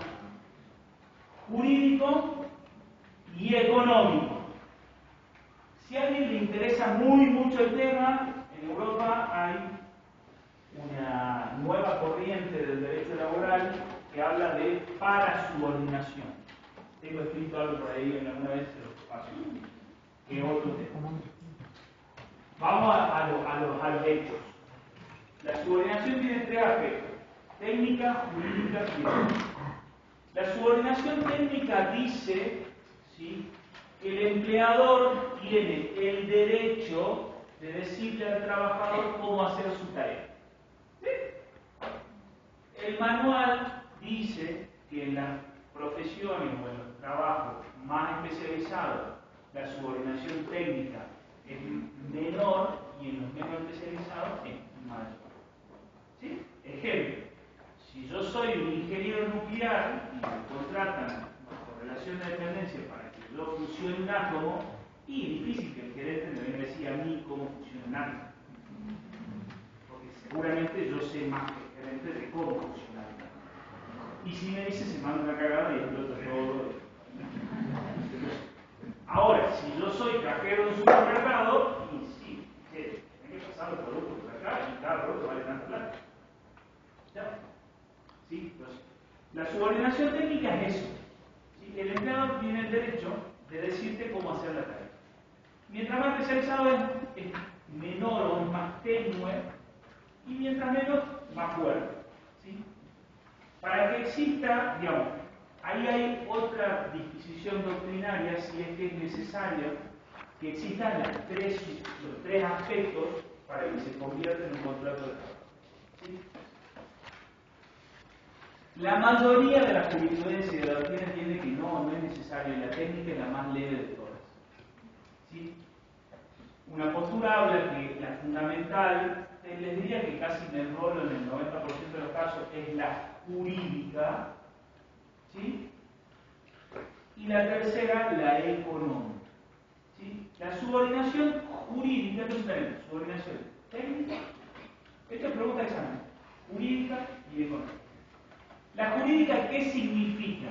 jurídico y económico. Si a alguien le interesa mucho el tema, en Europa hay una nueva corriente del derecho laboral que habla de parasubordinación. Tengo escrito algo por ahí en alguna vez, se lo paso, que es otro tema. Vamos a los hechos. La subordinación tiene tres aspectos: técnica, jurídica y económica. La subordinación técnica dice, ¿sí?, que el empleador tiene el derecho de decirle al trabajador cómo hacer su tarea. ¿Sí? El manual dice que en las profesiones o en los trabajos más especializados la subordinación técnica es menor y en los menos especializados es mayor. ¿Sí? Ejemplo, si yo soy un ingeniero nuclear y me contratan por relación de dependencia para que yo fusione un átomo, y es difícil que el gerente me venga a decir a mí cómo funciona un átomo, porque seguramente yo sé más que el gerente de cómo funciona un átomo. Y si me dice, se manda una cagada y explota todo. Ahora, si yo soy cajero de un supermercado, y sí, tiene que pasar los productos por acá y cada producto vale tanta plata. ¿Ya? ¿Sí? Entonces, la subordinación técnica es eso. ¿Sí? El empleador tiene el derecho de decirte cómo hacer la tarea. Mientras más especializado es menor o es más tenue, y mientras menos, más fuerte. ¿Sí? Para que exista, digamos, ahí hay otra disquisición doctrinaria, si es que es necesario que existan los tres aspectos para que se convierta en un contrato de trabajo. ¿Sí? La mayoría de la jurisprudencia y de la doctrina entiende que no es necesario, y la técnica es la más leve de todas. ¿Sí? Una postura habla que la fundamental, les diría que casi me enrolo en el 90% de los casos, es la jurídica, ¿sí? Y la tercera, la económica. ¿Sí? La subordinación jurídica, ¿qué es diferente? Subordinación técnica, esto es pregunta de examen, jurídica y económica. La jurídica, ¿qué significa?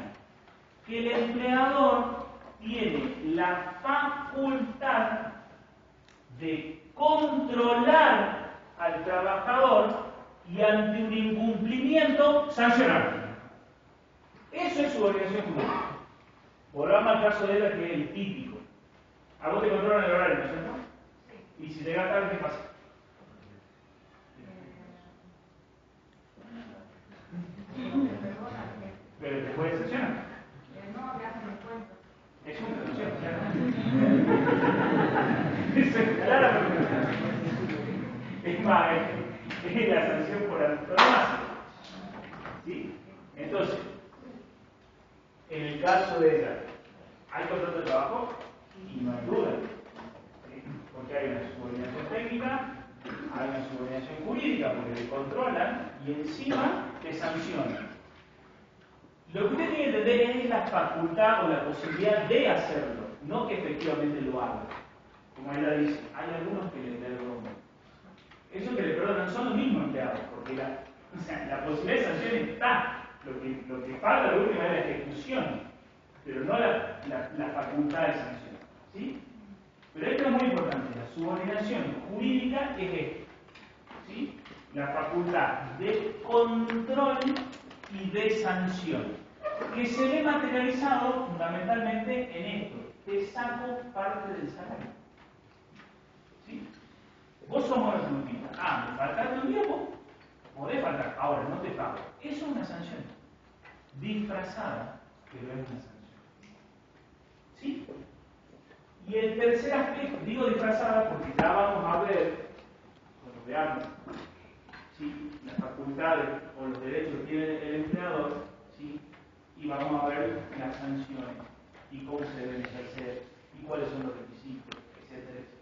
Que el empleador tiene la facultad de controlar al trabajador y ante un incumplimiento sancionarlo. Eso es subordinación jurídica. Volvamos al caso de ella, que es el típico. A vos te controlan el horario, ¿no es cierto? Sí. Y si llegas tarde, ¿qué pasa? Pero te puede sancionar. No, me hacen descuento. Es una sanción, eso es claro. Es más, es la sanción por antonomasia. ¿Sí? Entonces, en el caso de ella, ¿hay contrato de trabajo? Y no hay duda. ¿Sí? Porque hay una subordinación técnica, hay una subordinación jurídica, porque le controlan y encima te sancionan. Lo que usted tiene que entender es la facultad o la posibilidad de hacerlo, no que efectivamente lo haga. Como ella dice, hay algunos que le perdonan. Esos que le perdonan son los mismos empleados, porque la posibilidad de sanción está. Lo que falta de última es la ejecución, pero no la facultad de sanción. ¿Sí? Pero esto es muy importante. La subordinación jurídica es esto. ¿Sí? La facultad de control y de sanción, que se ve materializado fundamentalmente en esto: te saco parte del salario. ¿Sí? Vos sos monotributista. Me faltaste un día, vos podés faltar, ahora no te pago. Eso es una sanción disfrazada, pero es una sanción. ¿Sí? Y el tercer aspecto, digo disfrazada porque ya vamos a ver, cuando veamos, ¿sí?, las facultades o los derechos que tiene el empleador, ¿sí?, y vamos a ver las sanciones y cómo se deben ejercer y cuáles son los requisitos, etcétera, etcétera.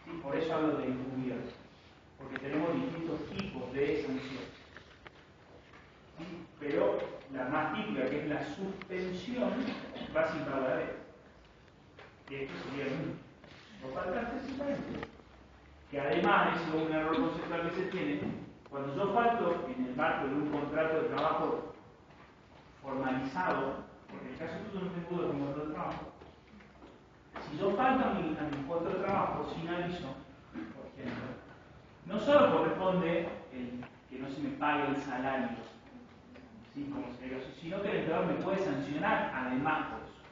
¿Sí? Por eso hablo de encubierto, porque tenemos distintos tipos de sanciones. ¿Sí? Pero la más típica, que es la suspensión, va sin pagar. Que esto sería el único. No faltaste simplemente. Que además es un error conceptual que se tiene. Cuando yo falto en el marco de un contrato de trabajo formalizado, porque en el caso tuyo no tengo duda con mi contrato de trabajo, si yo falto a mi contrato de trabajo sin aviso, por ejemplo, no solo corresponde que no se me pague el salario, ¿sí? Como se diga, sino que el empleador me puede sancionar además por eso.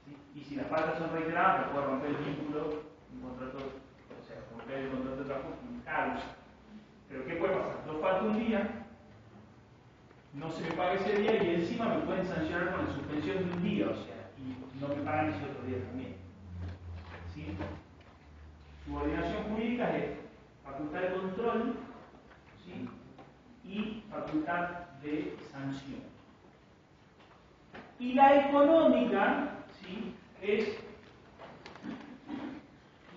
¿Sí? Y si las faltas son reiteradas, me puede romper el vínculo, un contrato, o sea, romper el contrato de trabajo con causa. Pero ¿qué puede pasar? Yo falto un día, no se me paga ese día y encima me pueden sancionar con la suspensión de un día, o sea, y no me pagan ese otro día también. ¿Sí? Subordinación jurídica es facultad de control, ¿sí? Y facultad de sanción. Y la económica, ¿sí? Es,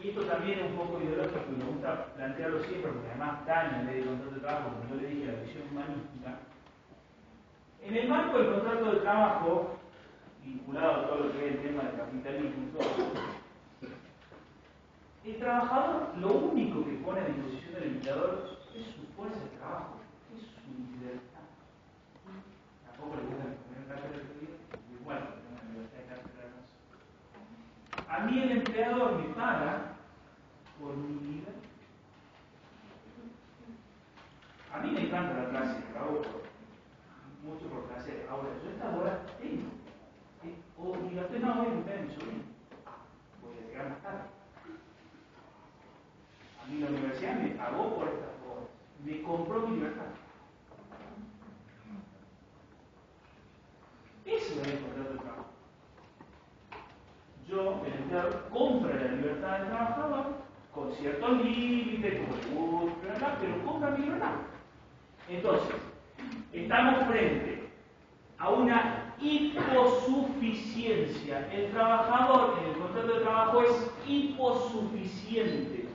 y esto también es un poco ideológico y me gusta plantearlo siempre porque además está en la ley de contrato de trabajo, como yo le dije, la visión humanística. En el marco del contrato de trabajo, vinculado a todo lo que es el tema del capitalismo y todo, el trabajador lo único que pone a disposición del empleador es su fuerza de trabajo, es su libertad. Tampoco le gusta poner cátedra de vida, igual, pero una libertad de cátedra no. A mí el empleador me paga por mi vida. A mí me encanta la clase, la hago mucho por placer. Ahora, yo esta hora tengo. Obligación no voy a invitar a mi sobrino. Voy a llegar más tarde. A mí la universidad me pagó por estas horas. Me compró mi libertad. Eso es el contrato de trabajo. Yo, el empleador, compra la libertad del trabajador con ciertos límites, como el gusto, pero compra mi libertad. Entonces, estamos frente a una hiposuficiencia. El trabajador en el contrato de trabajo es hiposuficiente.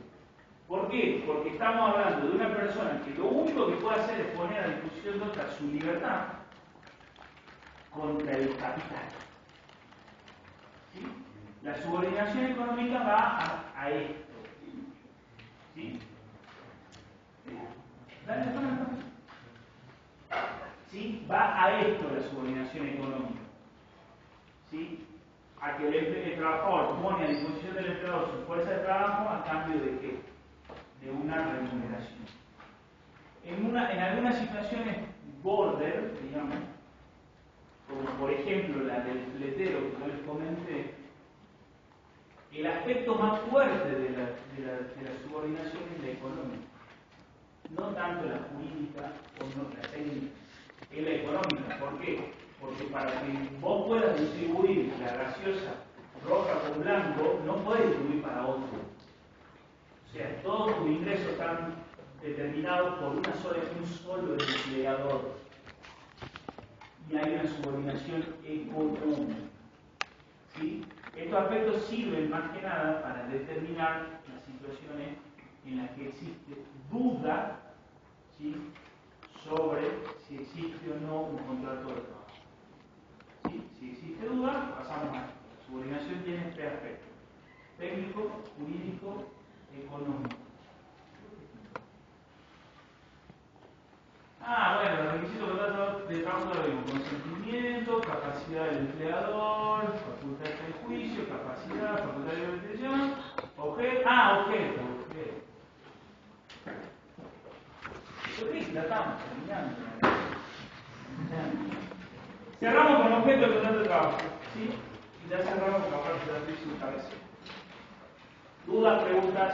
¿Por qué? Porque estamos hablando de una persona que lo único que puede hacer es poner a disposición de otra su libertad contra el capital. ¿Sí? La subordinación económica va a esto. ¿Sí? Dale, ¿sí? Va a esto la subordinación económica. ¿Sí? A que el trabajador pone a disposición del empleador su fuerza de trabajo a cambio de ¿qué? De una remuneración. En algunas situaciones border, digamos, como por ejemplo la del fletero que yo les comenté, el aspecto más fuerte de la subordinación es la económica. No tanto la jurídica o no la técnica, es la económica. ¿Por qué? Porque para que vos puedas distribuir la gaseosa roja con blanco, no puedes distribuir para otro. O sea, todos tus ingresos están determinados por un solo empleador. Y hay una subordinación económica. ¿Sí? Estos aspectos sirven más que nada para determinar las situaciones en las que existe duda, ¿sí? Sobre si existe o no un contrato de trabajo. ¿Sí? Si existe duda, pasamos a esto. La subordinación tiene tres aspectos: técnico, jurídico, económico. Bueno, los requisitos de trabajo de lo mismo: consentimiento, capacidad del empleador, facultad de juicio, capacidad, facultad de investigación, objeto. Yo creo que ya estamos terminando. Cerramos con objeto del contrato de trabajo. ¿Sí? Y ya cerramos con la parte de la crisis de cabeza. ¿Dudas, preguntas?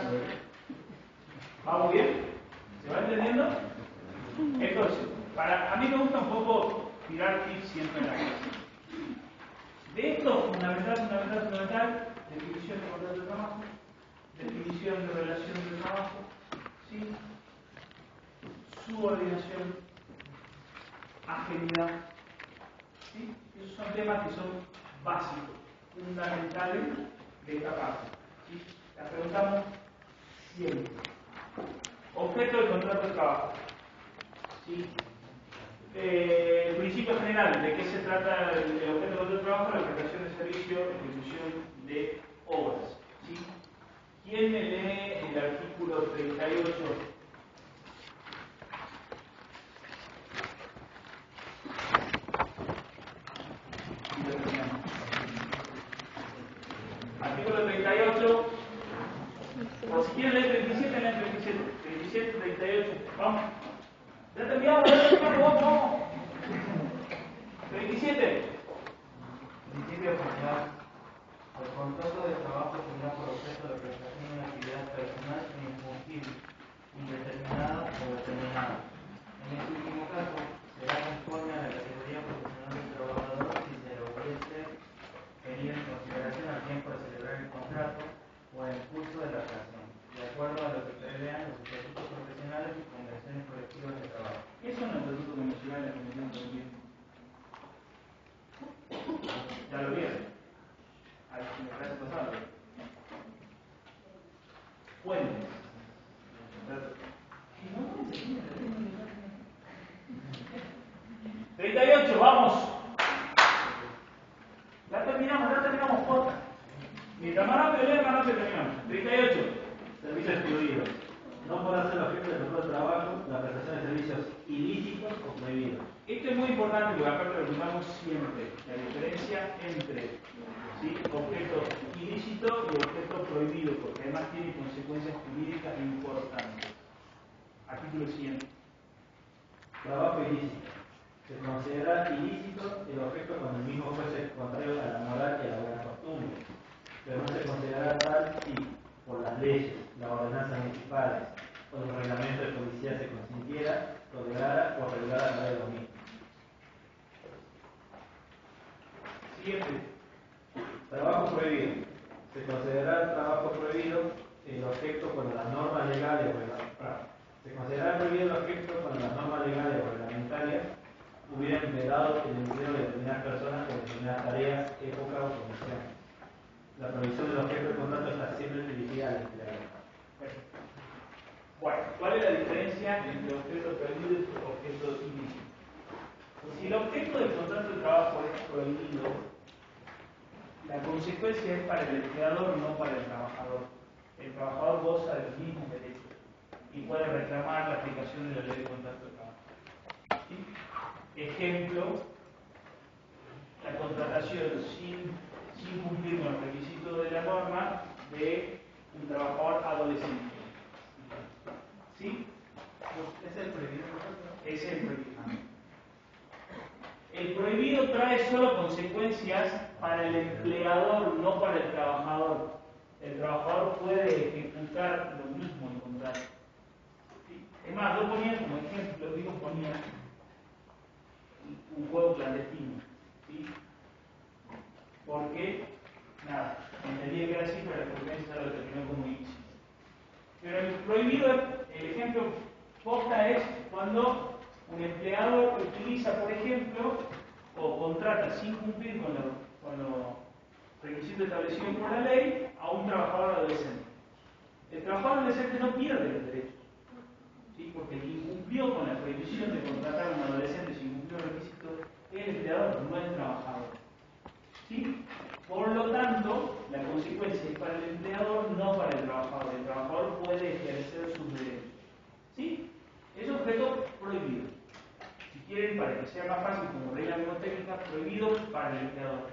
¿Vamos bien? ¿Se va entendiendo? Entonces, a mí me gusta un poco tirar tips siempre en la clase. De esto, fundamental, definición de contrato de trabajo, definición de relación de trabajo, ¿sí? Subordinación, ajenidad, ¿sí? Esos son temas que son básicos, fundamentales de esta parte, ¿sí? La preguntamos siempre. Objeto del contrato de trabajo, ¿sí? El principio general, ¿de qué se trata el objeto del contrato de trabajo? La prestación de servicio, ejecución de obras, ¿sí? ¿Quién me lee el artículo 38? O si quieren leer 37, leen 37. 37, 38. Vamos. Ya terminamos, vamos. 37. Principio general. El contrato de trabajo tendrá por objeto la prestación de una actividad personal e infungible, indeterminada o determinada. En este último caso, será conforme a la categoría profesional del trabajador si se le hubiese tenido en consideración al tiempo de celebrar el contrato o en el curso de la relación, de acuerdo a lo que prevean los estatutos profesionales y convenciones colectivas de trabajo. ¿Qué son los estatutos convencionales de la Convención Colectivas? Ya lo vieron. En la clase pasada. Fuentes. 38, vamos. Ya terminamos, corta. Mientras más rápido leer, más rápido terminamos. 38. Servicios excluidos. No podrá ser objeto de contrato de trabajo la prestación de servicios ilícitos o prohibidos. Esto es muy importante porque aparte lo tomamos siempre. La diferencia entre objeto ilícito y objeto prohibido, porque además tiene consecuencias jurídicas importantes. Artículo 100. Trabajo ilícito. Se considera ilícito el objeto cuando el mismo fuese contrario a la moral y a la buena costumbre, pero no se considerará tal si, por las leyes, las ordenanzas municipales o los reglamentos de policía se consintiera, tolerara o regulara la ley de lo mismo. Siguiente. Trabajo prohibido. Se considerará el trabajo prohibido el objeto cuando las normas legales o reglamentarias hubieran vedado el empleo de determinadas personas por determinadas tareas, épocas o condiciones. La provisión del objeto del contrato está siempre dirigida al empleador. Bueno, ¿cuál es la diferencia entre objeto prohibido y objeto ilícito? Si el objeto del contrato de trabajo es prohibido, la consecuencia es para el empleador, no para el trabajador. El trabajador goza de los mismos derechos y puede reclamar la aplicación de la ley de contrato de trabajo. ¿Sí? Ejemplo, la contratación sin cumplir con los requisitos de la norma de un trabajador adolescente. ¿Sí? ¿Es el prohibido? Es el prohibido. El prohibido trae solo consecuencias para el empleador, no para el trabajador. El trabajador puede ejecutar lo mismo en contrato. ¿Sí? Es más, yo ponía como ejemplo, ponía un juego clandestino. ¿Sí? Porque, nada, entendía que era así, pero la consecuencia lo determinó como ilícito. Pero el prohibido, el ejemplo posta es cuando un empleador utiliza, por ejemplo, o contrata sin cumplir con los requisitos establecidos por la ley a un trabajador adolescente. El trabajador adolescente no pierde los derechos, ¿sí? Porque el que incumplió con la prohibición de contratar a un adolescente sin cumplir los requisitos es el empleador, no el trabajador. ¿Sí? Por lo tanto, la consecuencia es para el empleador, no para el trabajador. El trabajador puede ejercer sus derechos. ¿Sí? Es objeto prohibido. Si quieren, para que sea más fácil como regla mnemotécnica, prohibido para el empleador.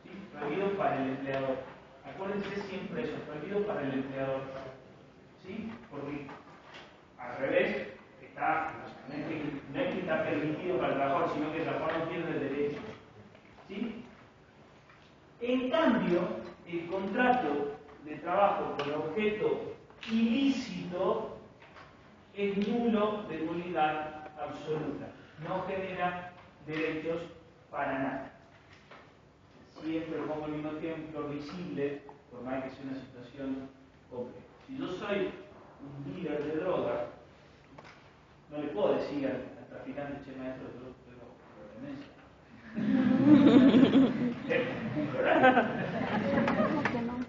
¿Sí? Prohibido para el empleador. Acuérdense siempre eso, prohibido para el empleador. ¿Sí? Porque al revés, no es que está permitido para el trabajador, sino que el trabajador no pierde derechos. ¿Sí? En cambio, el contrato de trabajo con objeto ilícito es nulo de nulidad absoluta. No genera derechos para nada. Siempre pongo el mismo ejemplo visible, por más que sea una situación compleja. Si yo soy un dealer de drogas, no le puedo decir al traficante, che maestro, yo tengo demencia.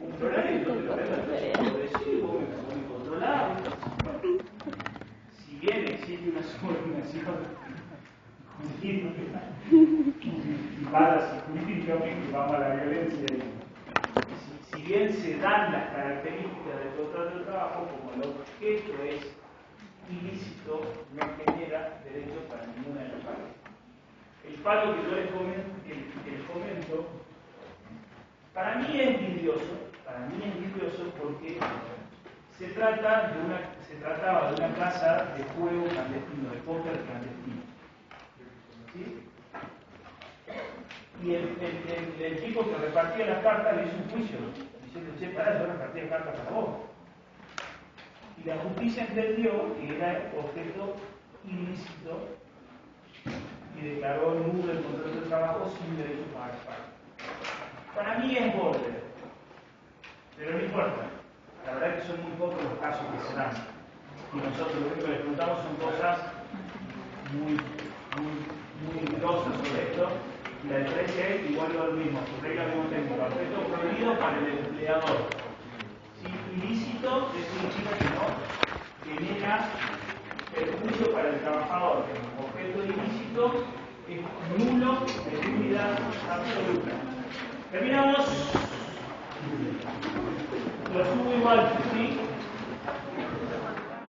Un florario, yo te lo puedo decir, vos me controlás. Si bien existe una subordinación jurídica y balas jurídicamente vamos a la violencia, si bien se dan las características del contrato de trabajo, como el objeto es ilícito, no genera derechos para ninguna de las partes. El palo que yo les comento, para mí es vidrioso porque trataba de una casa de juego clandestino, de póker clandestino. ¿Sí? Y el tipo que repartía las cartas le hizo un juicio, diciendo, che, pará, yo repartía cartas para vos. Y la justicia entendió que era objeto ilícito y declaró nulo el contrato de trabajo sin derecho a pagar. Para mí es border, pero no importa. La verdad es que son muy pocos los casos que se dan. Y nosotros lo único que les preguntamos son cosas muy grosas sobre esto. Y la diferencia es igual lo mismo, su regla mismo técnico. Objeto prohibido para el empleador. ¿Sí? Ilícito significa que no genera perjuicio para el trabajador. Objeto ilícito es nulo de nulidad absoluta. Terminamos. Lo subo igual, ¿sí?